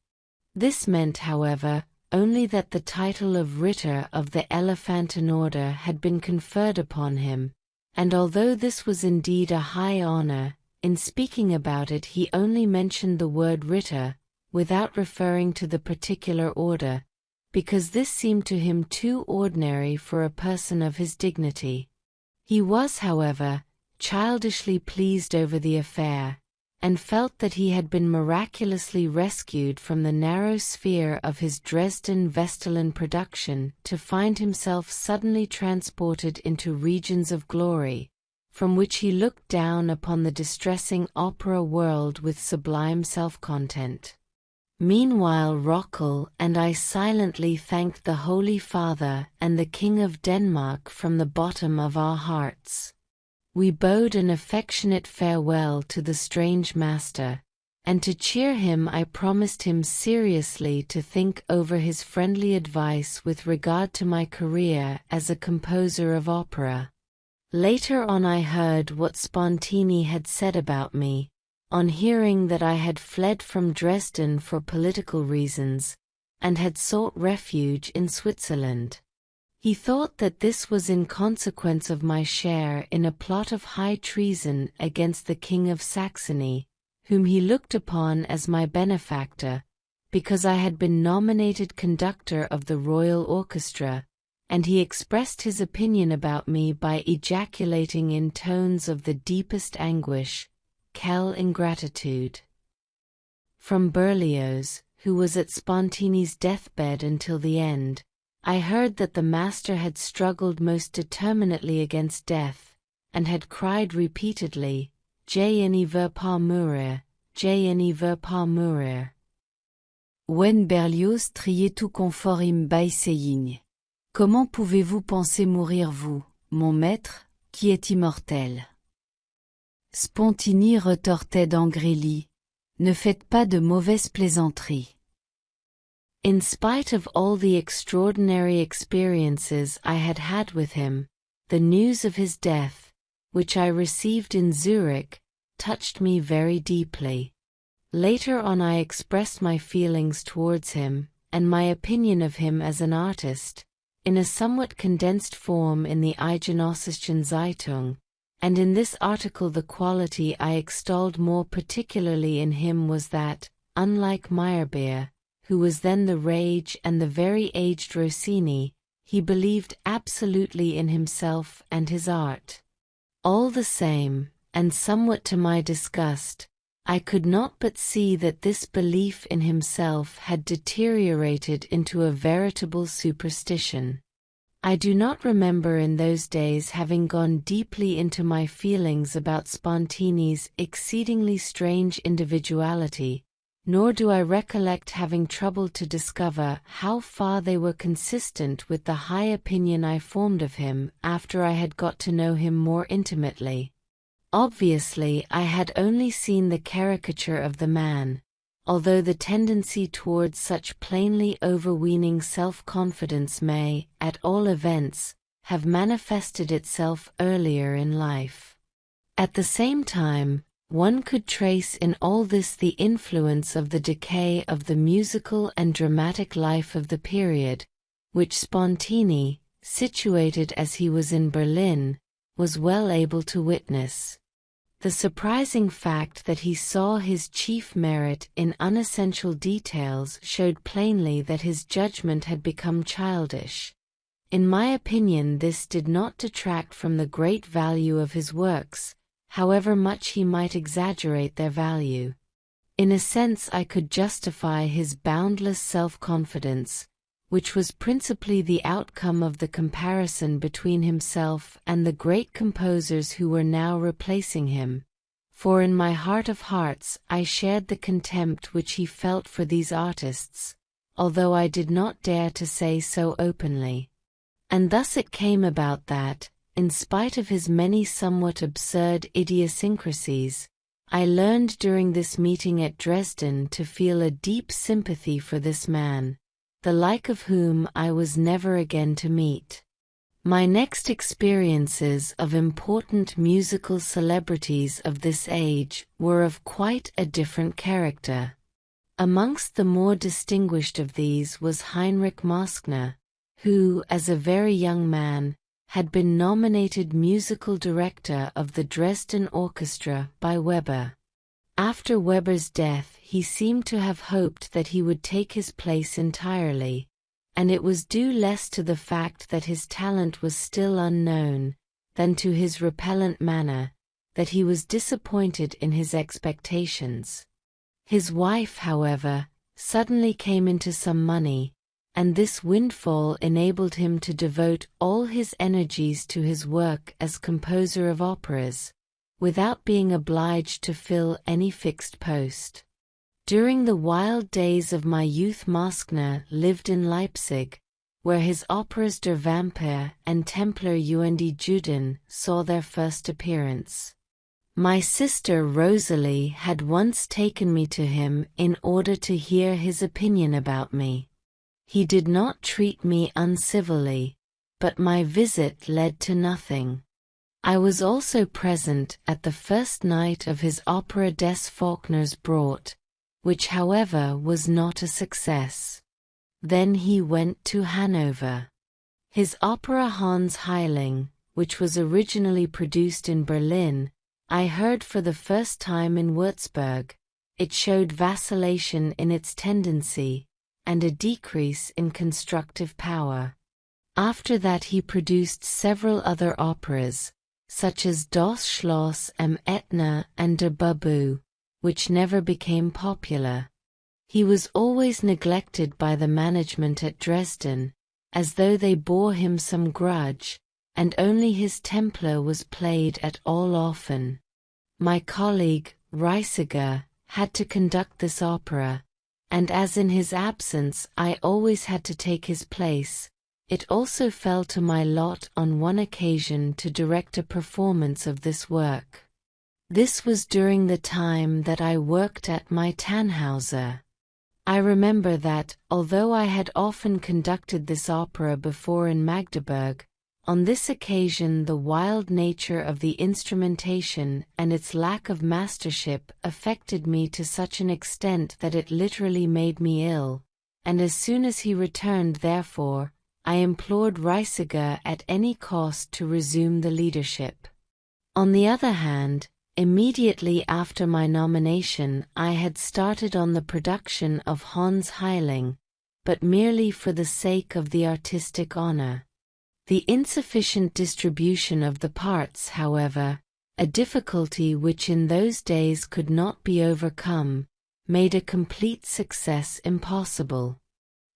This meant, however, only that the title of Ritter of the Elephantine Order had been conferred upon him, and although this was indeed a high honor, in speaking about it he only mentioned the word Ritter, without referring to the particular order, because this seemed to him too ordinary for a person of his dignity. He was, however, childishly pleased over the affair, and felt that he had been miraculously rescued from the narrow sphere of his Dresden Vestalen production to find himself suddenly transported into regions of glory, from which he looked down upon the distressing opera world with sublime self-content. Meanwhile Rockel and I silently thanked the Holy Father and the King of Denmark from the bottom of our hearts. We bowed an affectionate farewell to the strange master, and to cheer him I promised him seriously to think over his friendly advice with regard to my career as a composer of opera. Later on I heard what Spontini had said about me, on hearing that I had fled from Dresden for political reasons, and had sought refuge in Switzerland. He thought that this was in consequence of my share in a plot of high treason against the King of Saxony, whom he looked upon as my benefactor, because I had been nominated conductor of the Royal Orchestra, and he expressed his opinion about me by ejaculating in tones of the deepest anguish, "Quelle ingratitude!" From Berlioz, who was at Spontini's deathbed until the end, I heard that the master had struggled most determinately against death, and had cried repeatedly, "Je ne veux pas mourir, je ne veux pas mourir."
When Berlioz triait tout confort im saying, "Comment pouvez-vous penser mourir vous, mon maître, qui est immortel?" Spontini retortait d'Angrély, "Ne faites pas de mauvaises plaisanteries."
In spite of all the extraordinary experiences I had had with him, the news of his death, which I received in Zurich, touched me very deeply. Later on I expressed my feelings towards him, and my opinion of him as an artist, in a somewhat condensed form in the Eidgenossischen Zeitung, and in this article the quality I extolled more particularly in him was that, unlike Meyerbeer, who was then the rage and the very aged Rossini, he believed absolutely in himself and his art. All the same, and somewhat to my disgust, I could not but see that this belief in himself had deteriorated into a veritable superstition. I do not remember in those days having gone deeply into my feelings about Spontini's exceedingly strange individuality, nor do I recollect having troubled to discover how far they were consistent with the high opinion I formed of him after I had got to know him more intimately. Obviously I had only seen the caricature of the man, although the tendency towards such plainly overweening self-confidence may, at all events, have manifested itself earlier in life. At the same time, One could trace in all this the influence of the decay of the musical and dramatic life of the period, which Spontini, situated as he was in Berlin, was well able to witness. The surprising fact that he saw his chief merit in unessential details showed plainly that his judgment had become childish. In my opinion, this did not detract from the great value of his works, however much he might exaggerate their value. In a sense, I could justify his boundless self-confidence, which was principally the outcome of the comparison between himself and the great composers who were now replacing him. For in my heart of hearts I shared the contempt which he felt for these artists, although I did not dare to say so openly. And thus it came about that, in spite of his many somewhat absurd idiosyncrasies, I learned during this meeting at Dresden to feel a deep sympathy for this man, the like of whom I was never again to meet. My next experiences of important musical celebrities of this age were of quite a different character. Amongst the more distinguished of these was Heinrich Marschner, who, as a very young man, had been nominated musical director of the Dresden Orchestra by Weber. After Weber's death, he seemed to have hoped that he would take his place entirely, and it was due less to the fact that his talent was still unknown, than to his repellent manner, that he was disappointed in his expectations. His wife, however, suddenly came into some money, and this windfall enabled him to devote all his energies to his work as composer of operas, without being obliged to fill any fixed post. During the wild days of my youth, Marschner lived in Leipzig, where his operas Der Vampir and Templer und die Juden saw their first appearance. My sister Rosalie had once taken me to him in order to hear his opinion about me. He did not treat me uncivilly, but my visit led to nothing. I was also present at the first night of his opera Des Faulkners Brot, which however was not a success. Then he went to Hanover. His opera Hans Heiling, which was originally produced in Berlin, I heard for the first time in Würzburg. It showed vacillation in its tendency, and a decrease in constructive power. After that he produced several other operas, such as Das Schloss am Ätna and Der Babu, which never became popular. He was always neglected by the management at Dresden, as though they bore him some grudge, and only his Templer was played at all often. My colleague, Reisiger, had to conduct this opera, and as in his absence I always had to take his place, it also fell to my lot on one occasion to direct a performance of this work. This was during the time that I worked at my Tannhauser. I remember that, although I had often conducted this opera before in Magdeburg, on this occasion the wild nature of the instrumentation and its lack of mastership affected me to such an extent that it literally made me ill, and as soon as he returned, therefore, I implored Reisiger at any cost to resume the leadership. On the other hand, immediately after my nomination I had started on the production of Hans Heiling, but merely for the sake of the artistic honor. The insufficient distribution of the parts, however, a difficulty which in those days could not be overcome, made a complete success impossible.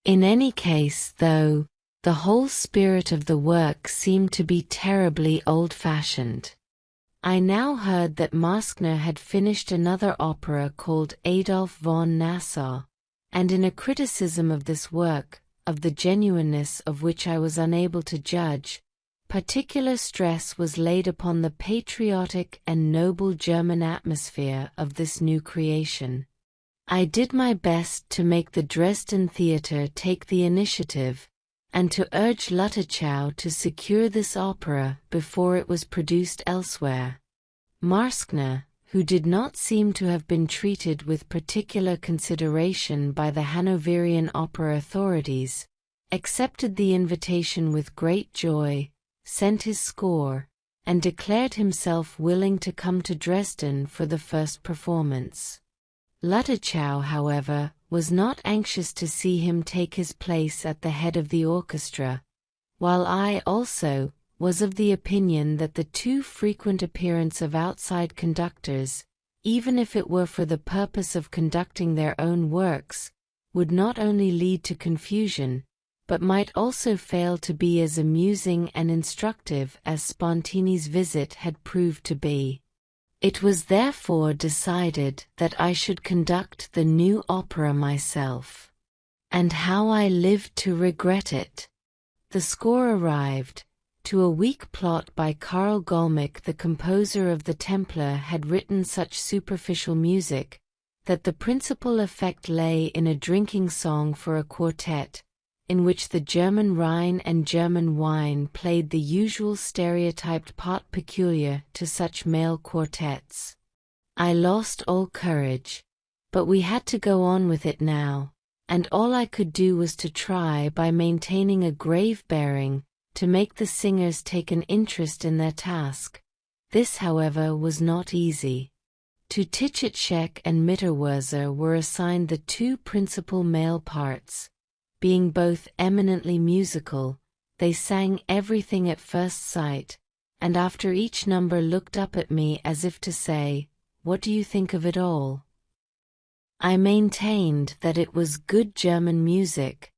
In any case, though, the whole spirit of the work seemed to be terribly old-fashioned. I now heard that Marschner had finished another opera called Adolf von Nassau, and in a criticism of this work, of the genuineness of which I was unable to judge, particular stress was laid upon the patriotic and noble German atmosphere of this new creation. I did my best to make the Dresden theatre take the initiative, and to urge Luttichau to secure this opera before it was produced elsewhere. Marschner, who did not seem to have been treated with particular consideration by the Hanoverian opera authorities, accepted the invitation with great joy, sent his score, and declared himself willing to come to Dresden for the first performance. Lutochow, however, was not anxious to see him take his place at the head of the orchestra, while I also was of the opinion that the too frequent appearance of outside conductors, even if it were for the purpose of conducting their own works, would not only lead to confusion, but might also fail to be as amusing and instructive as Spontini's visit had proved to be. It was therefore decided that I should conduct the new opera myself. And how I lived to regret it! The score arrived. To a weak plot by Karl Golmick, the composer of The Templar had written such superficial music, that the principal effect lay in a drinking song for a quartet, in which the German Rhine and German wine played the usual stereotyped part peculiar to such male quartets. I lost all courage, but we had to go on with it now, and all I could do was to try by maintaining a grave bearing, to make the singers take an interest in their task. This, however, was not easy. To Tichitschek and Mitterwurzer were assigned the two principal male parts. Being both eminently musical, they sang everything at first sight, and after each number looked up at me as if to say, "What do you think of it all?" I maintained that it was good German music.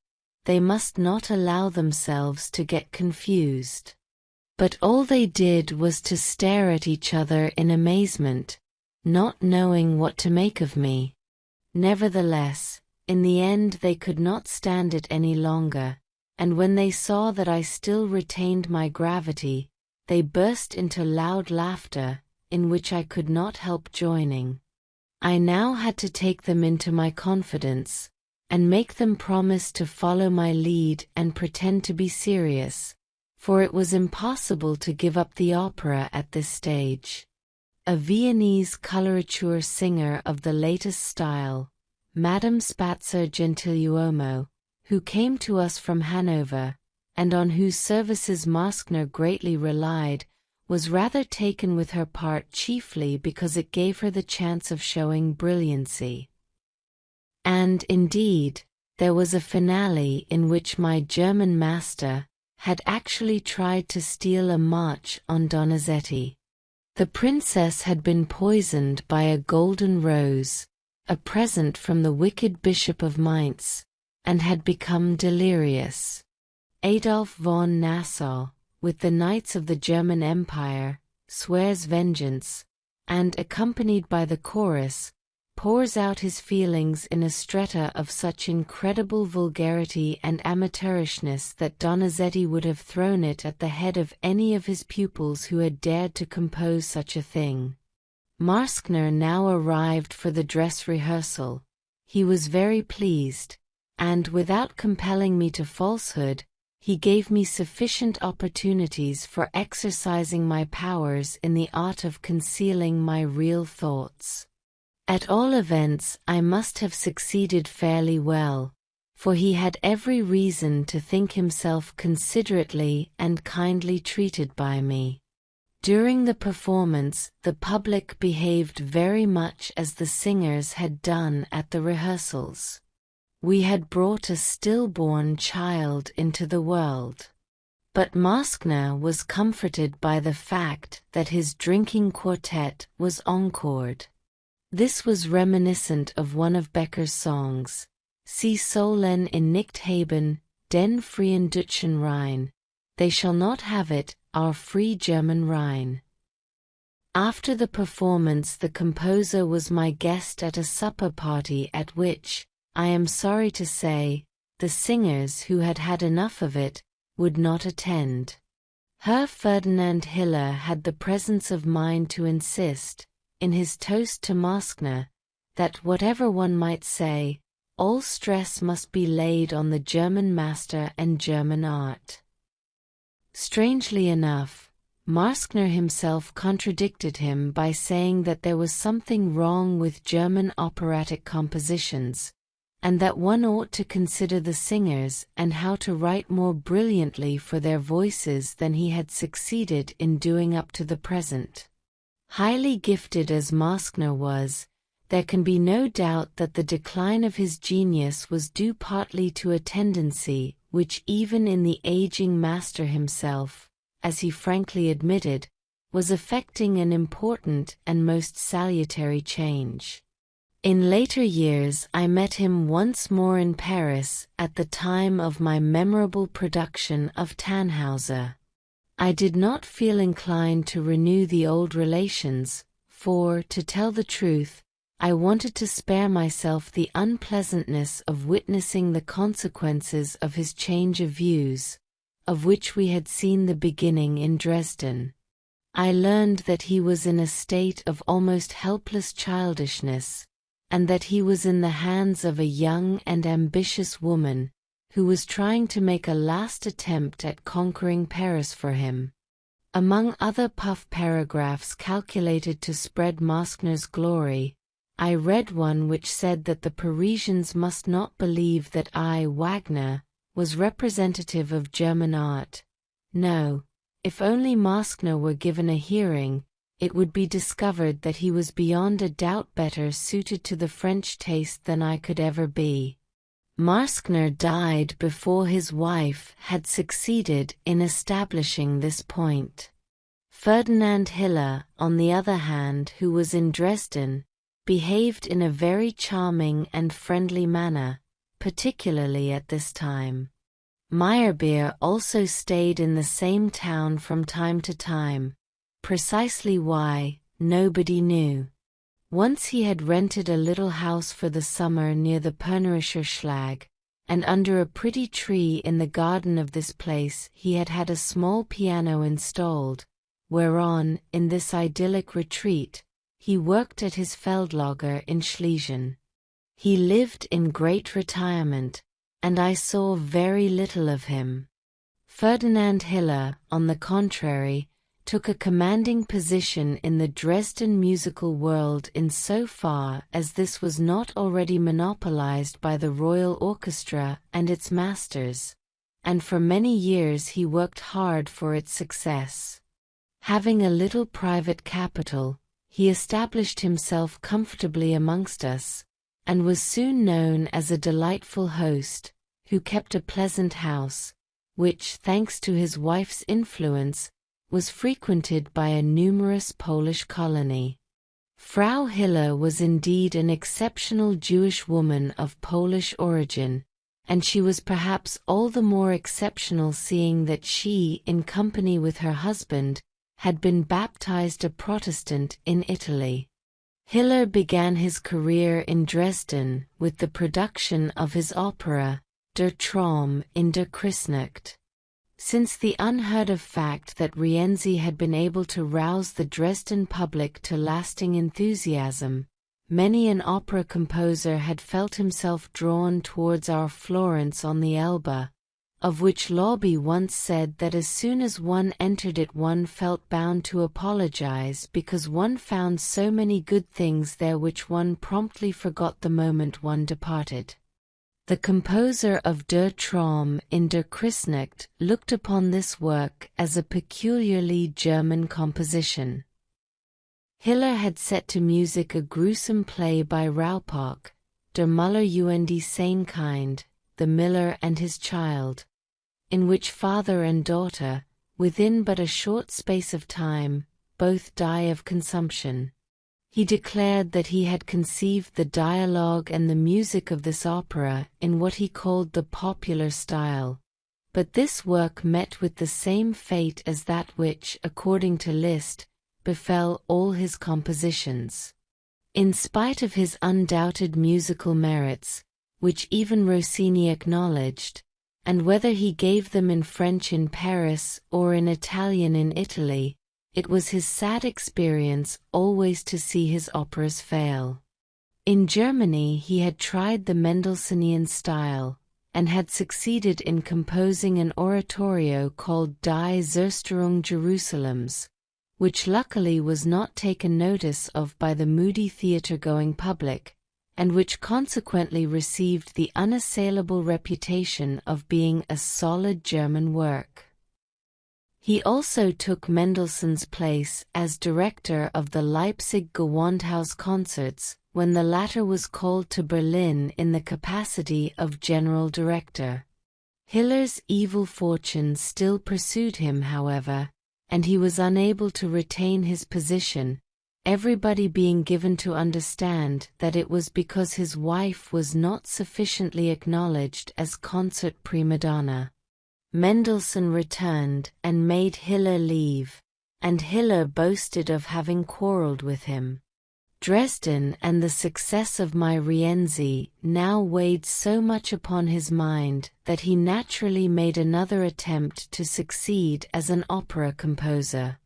They must not allow themselves to get confused. But all they did was to stare at each other in amazement, not knowing what to make of me. Nevertheless, in the end they could not stand it any longer, and when they saw that I still retained my gravity, they burst into loud laughter, in which I could not help joining. I now had to take them into my confidence, and make them promise to follow my lead and pretend to be serious, for it was impossible to give up the opera at this stage. A Viennese colorature singer of the latest style, Madame Spatzer Gentiluomo, who came to us from Hanover, and on whose services Marskner greatly relied, was rather taken with her part chiefly because it gave her the chance of showing brilliancy. And, indeed, there was a finale in which my German master had actually tried to steal a march on Donizetti. The princess had been poisoned by a golden rose, a present from the wicked Bishop of Mainz, and had become delirious. Adolf von Nassau, with the knights of the German Empire, swears vengeance, and, accompanied by the chorus, pours out his feelings in a stretta of such incredible vulgarity and amateurishness that Donizetti would have thrown it at the head of any of his pupils who had dared to compose such a thing. Marskner now arrived for the dress rehearsal. He was very pleased, and without compelling me to falsehood, he gave me sufficient opportunities for exercising my powers in the art of concealing my real thoughts. At all events, I must have succeeded fairly well, for he had every reason to think himself considerately and kindly treated by me. During the performance, the public behaved very much as the singers had done at the rehearsals. We had brought a stillborn child into the world. But Marskner was comforted by the fact that his drinking quartet was encored. This was reminiscent of one of Becker's songs, Sie sollen in nicht haben, den freien Deutschen Rhein. They shall not have it, our free German Rhine. After the performance, the composer was my guest at a supper party at which, I am sorry to say, the singers who had had enough of it would not attend. Herr Ferdinand Hiller had the presence of mind to insist, in his toast to Marskner, that whatever one might say, all stress must be laid on the German master and German art. Strangely enough, Marskner himself contradicted him by saying that there was something wrong with German operatic compositions, and that one ought to consider the singers and how to write more brilliantly for their voices than he had succeeded in doing up to the present. Highly gifted as Marskner was, there can be no doubt that the decline of his genius was due partly to a tendency which even in the aging master himself, as he frankly admitted, was effecting an important and most salutary change. In later years I met him once more in Paris at the time of my memorable production of Tannhauser. I did not feel inclined to renew the old relations, for, to tell the truth, I wanted to spare myself the unpleasantness of witnessing the consequences of his change of views, of which we had seen the beginning in Dresden. I learned that he was in a state of almost helpless childishness, and that he was in the hands of a young and ambitious woman, who was trying to make a last attempt at conquering Paris for him. Among other puff paragraphs calculated to spread Marskner's glory, I read one which said that the Parisians must not believe that Wagner was representative of German art. No, if only Marskner were given a hearing, it would be discovered that he was beyond a doubt better suited to the French taste than I could ever be. Marskner died before his wife had succeeded in establishing this point. Ferdinand Hiller, on the other hand, who was in Dresden, behaved in a very charming and friendly manner, particularly at this time. Meyerbeer also stayed in the same town from time to time, precisely why, nobody knew. Once he had rented a little house for the summer near the Pernerischer Schlag, and under a pretty tree in the garden of this place he had had a small piano installed, whereon, in this idyllic retreat, he worked at his Feldlager in Schlesien. He lived in great retirement, and I saw very little of him. Ferdinand Hiller, on the contrary, took a commanding position in the Dresden musical world in so far as this was not already monopolized by the Royal Orchestra and its masters, and for many years he worked hard for its success. Having a little private capital, he established himself comfortably amongst us, and was soon known as a delightful host, who kept a pleasant house, which, thanks to his wife's influence, was frequented by a numerous Polish colony. Frau Hiller was indeed an exceptional Jewish woman of Polish origin, and she was perhaps all the more exceptional seeing that she, in company with her husband, had been baptized a Protestant in Italy. Hiller began his career in Dresden with the production of his opera, Der Traum in der Kristnacht. Since the unheard-of fact that Rienzi had been able to rouse the Dresden public to lasting enthusiasm, many an opera composer had felt himself drawn towards our Florence on the Elbe, of which Lobby once said that as soon as one entered it one felt bound to apologize because one found so many good things there which one promptly forgot the moment one departed. The composer of Der Traum in der Kristnacht looked upon this work as a peculiarly German composition. Hiller had set to music a gruesome play by Raupock, Der Müller und seine Kind, The Miller and His Child, in which father and daughter, within but a short space of time, both die of consumption. He declared that he had conceived the dialogue and the music of this opera in what he called the popular style, but this work met with the same fate as that which, according to Liszt, befell all his compositions. In spite of his undoubted musical merits, which even Rossini acknowledged, and whether he gave them in French in Paris or in Italian in Italy, it was his sad experience always to see his operas fail. In Germany he had tried the Mendelssohnian style, and had succeeded in composing an oratorio called Die Zerstörung Jerusalems, which luckily was not taken notice of by the moody theatre-going public, and which consequently received the unassailable reputation of being a solid German work. He also took Mendelssohn's place as director of the Leipzig Gewandhaus concerts when the latter was called to Berlin in the capacity of general director. Hiller's evil fortune still pursued him, however, and he was unable to retain his position, everybody being given to understand that it was because his wife was not sufficiently acknowledged as concert prima donna. Mendelssohn returned and made Hiller leave, and Hiller boasted of having quarreled with him. Dresden and the success of my Rienzi now weighed so much upon his mind that he naturally made another attempt to succeed as an opera composer.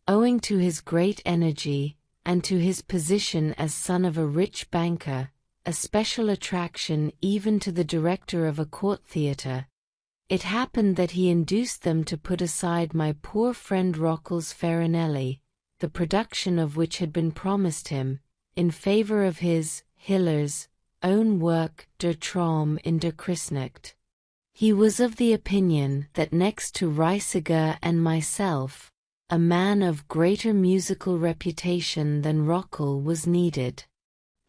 Owing to his great energy, and to his position as son of a rich banker, a special attraction even to the director of a court theatre, it happened that he induced them to put aside my poor friend Rockel's Farinelli, the production of which had been promised him, in favor of his, Hiller's, own work Der Traum in der Christnacht. He was of the opinion that next to Reisiger and myself, a man of greater musical reputation than Rockel was needed.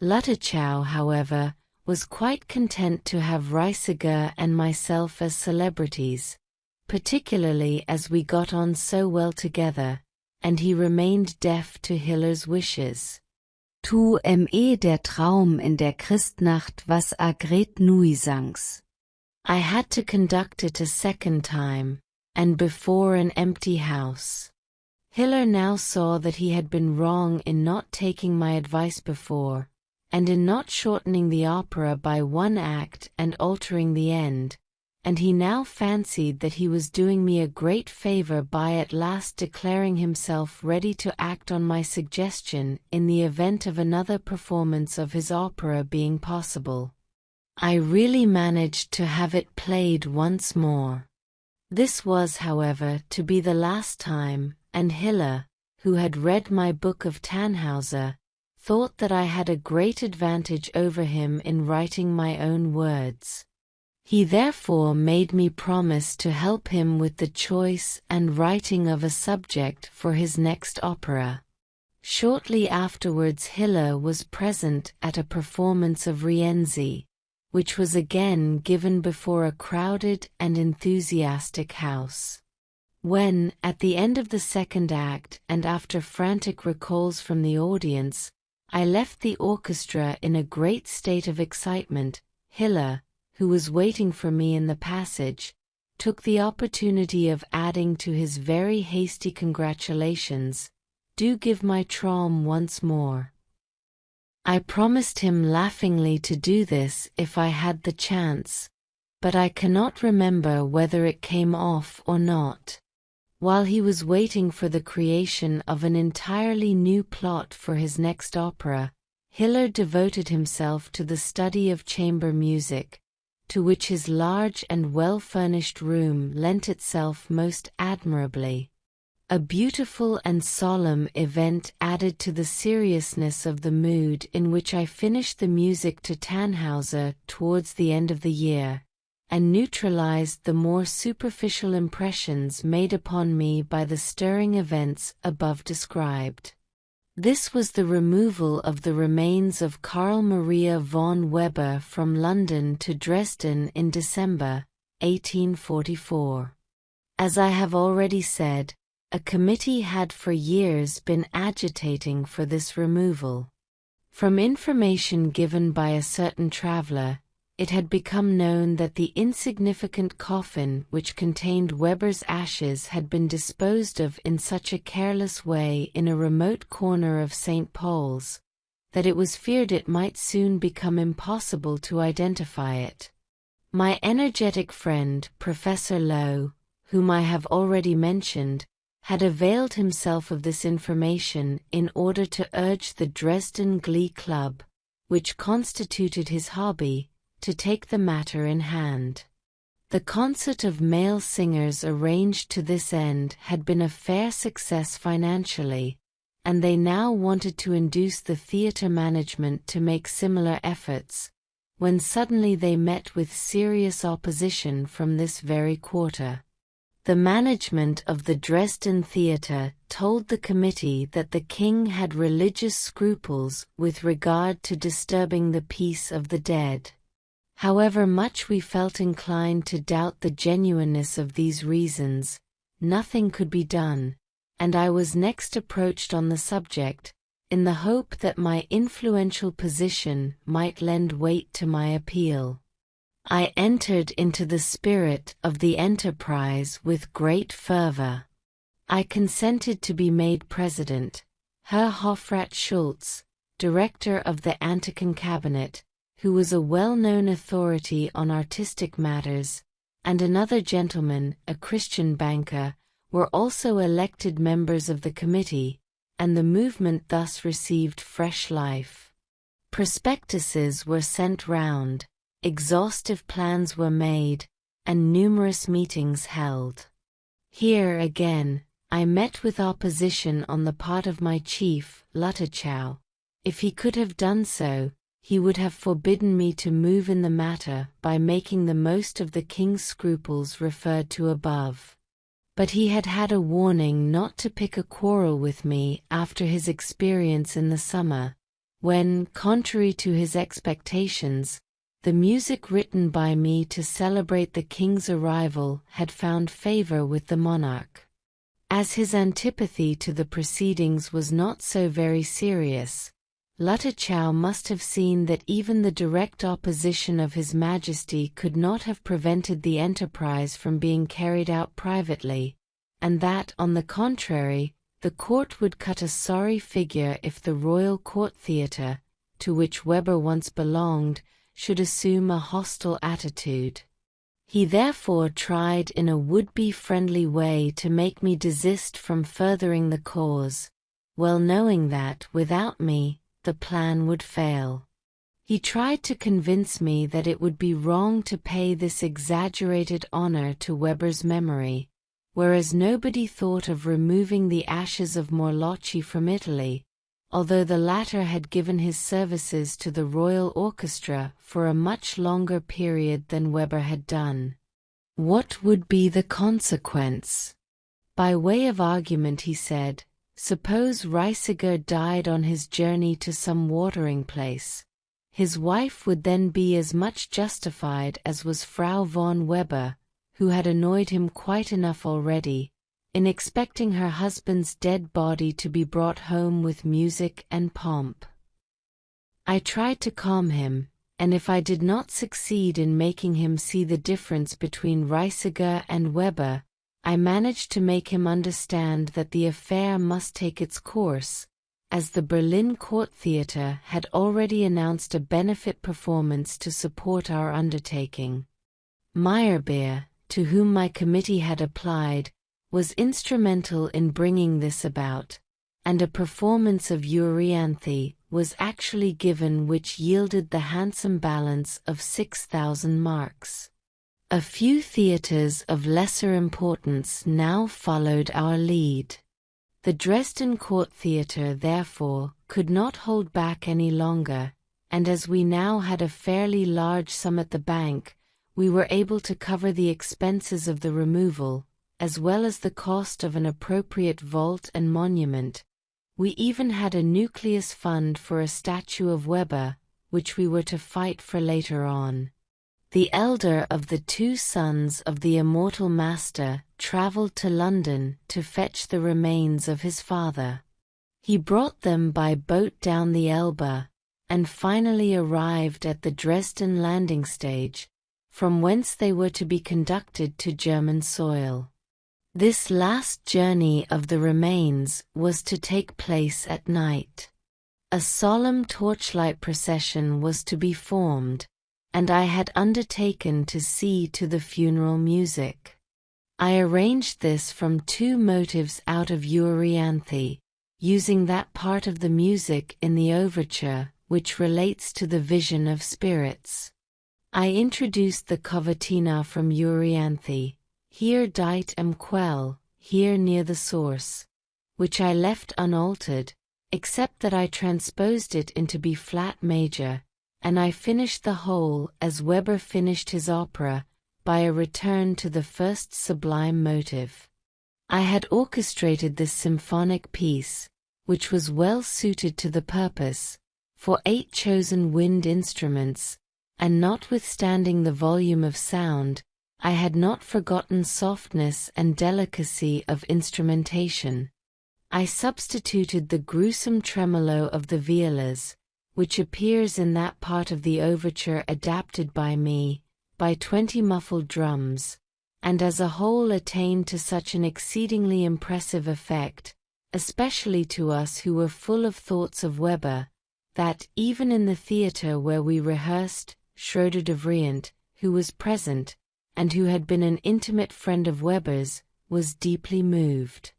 Lutterchow, however, was quite content to have Reisiger and myself as celebrities, particularly as we got on so well together, and he remained deaf to Hiller's wishes.
Tu der Traum in der Christnacht was agret nuisangs.
I had to conduct it a second time, and before an empty house. Hiller now saw that he had been wrong in not taking my advice before, and in not shortening the opera by one act and altering the end, and he now fancied that he was doing me a great favor by at last declaring himself ready to act on my suggestion in the event of another performance of his opera being possible. I really managed to have it played once more. This was, however, to be the last time, and Hiller, who had read my book of Tannhauser, thought that I had a great advantage over him in writing my own words. He therefore made me promise to help him with the choice and writing of a subject for his next opera. Shortly afterwards Hiller was present at a performance of Rienzi, which was again given before a crowded and enthusiastic house. When, at the end of the second act and after frantic recalls from the audience, I left the orchestra in a great state of excitement, Hiller, who was waiting for me in the passage, took the opportunity of adding to his very hasty congratulations, "Do give my Traum once more." I promised him laughingly to do this if I had the chance, but I cannot remember whether it came off or not. While he was waiting for the creation of an entirely new plot for his next opera, Hiller devoted himself to the study of chamber music, to which his large and well-furnished room lent itself most admirably. A beautiful and solemn event added to the seriousness of the mood in which I finished the music to Tannhauser towards the end of the year, and neutralized the more superficial impressions made upon me by the stirring events above described. This was the removal of the remains of Carl Maria von Weber from London to Dresden in December 1844. As I have already said, a committee had for years been agitating for this removal. From information given by a certain traveler, it had become known that the insignificant coffin which contained Weber's ashes had been disposed of in such a careless way in a remote corner of St. Paul's, that it was feared it might soon become impossible to identify it. My energetic friend, Professor Lowe, whom I have already mentioned, had availed himself of this information in order to urge the Dresden Glee Club, which constituted his hobby, to take the matter in hand. The concert of male singers arranged to this end had been a fair success financially, and they now wanted to induce the theatre management to make similar efforts, when suddenly they met with serious opposition from this very quarter. The management of the Dresden Theatre told the committee that the king had religious scruples with regard to disturbing the peace of the dead. However much we felt inclined to doubt the genuineness of these reasons, nothing could be done, and I was next approached on the subject, in the hope that my influential position might lend weight to my appeal. I entered into the spirit of the enterprise with great fervor. I consented to be made president. Herr Hofrat Schultz, director of the Antiken Cabinet, who was a well-known authority on artistic matters, and another gentleman, a Christian banker, were also elected members of the committee, and the movement thus received fresh life. Prospectuses were sent round, exhaustive plans were made, and numerous meetings held. Here again, I met with opposition on the part of my chief, Lutterchow. If he could have done so, he would have forbidden me to move in the matter by making the most of the king's scruples referred to above. But he had had a warning not to pick a quarrel with me after his experience in the summer, when, contrary to his expectations, the music written by me to celebrate the king's arrival had found favor with the monarch. As his antipathy to the proceedings was not so very serious, Lutterchow must have seen that even the direct opposition of His Majesty could not have prevented the enterprise from being carried out privately, and that, on the contrary, the court would cut a sorry figure if the Royal Court Theatre, to which Weber once belonged, should assume a hostile attitude. He therefore tried in a would-be friendly way to make me desist from furthering the cause, well knowing that, without me, the plan would fail. He tried to convince me that it would be wrong to pay this exaggerated honor to Weber's memory, whereas nobody thought of removing the ashes of Morlocchi from Italy, although the latter had given his services to the Royal Orchestra for a much longer period than Weber had done. What would be the consequence? By way of argument he said, suppose Reisiger died on his journey to some watering place. His wife would then be as much justified as was Frau von Weber, who had annoyed him quite enough already, in expecting her husband's dead body to be brought home with music and pomp. I tried to calm him, and if I did not succeed in making him see the difference between Reisiger and Weber, I managed to make him understand that the affair must take its course, as the Berlin Court Theatre had already announced a benefit performance to support our undertaking. Meyerbeer, to whom my committee had applied, was instrumental in bringing this about, and a performance of Euryanthe was actually given which yielded the handsome balance of 6,000 marks. A few theatres of lesser importance now followed our lead. The Dresden Court Theatre, therefore, could not hold back any longer, and as we now had a fairly large sum at the bank, we were able to cover the expenses of the removal, as well as the cost of an appropriate vault and monument. We even had a nucleus fund for a statue of Weber, which we were to fight for later on. The elder of the two sons of the immortal master travelled to London to fetch the remains of his father. He brought them by boat down the Elbe, and finally arrived at the Dresden landing stage, from whence they were to be conducted to German soil. This last journey of the remains was to take place at night. A solemn torchlight procession was to be formed, and I had undertaken to see to the funeral music. I arranged this from two motives out of Euryanthe, using that part of the music in the overture which relates to the vision of spirits. I introduced the covertina from Euryanthe, here dight quell, here near the source, which I left unaltered, except that I transposed it into B-flat major, and I finished the whole as Weber finished his opera, by a return to the first sublime motive. I had orchestrated this symphonic piece, which was well suited to the purpose, for 8 chosen wind instruments, and notwithstanding the volume of sound, I had not forgotten softness and delicacy of instrumentation. I substituted the gruesome tremolo of the violas, which appears in that part of the overture adapted by me, by 20 muffled drums, and as a whole attained to such an exceedingly impressive effect, especially to us who were full of thoughts of Weber, that even in the theatre where we rehearsed, Schroeder de Vriend, who was present, and who had been an intimate friend of Weber's, was deeply moved.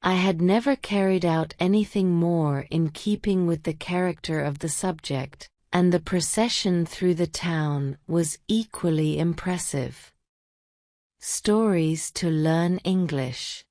I had never carried out anything more in keeping with the character of the subject, and the procession through the town was equally impressive. Stories to learn English.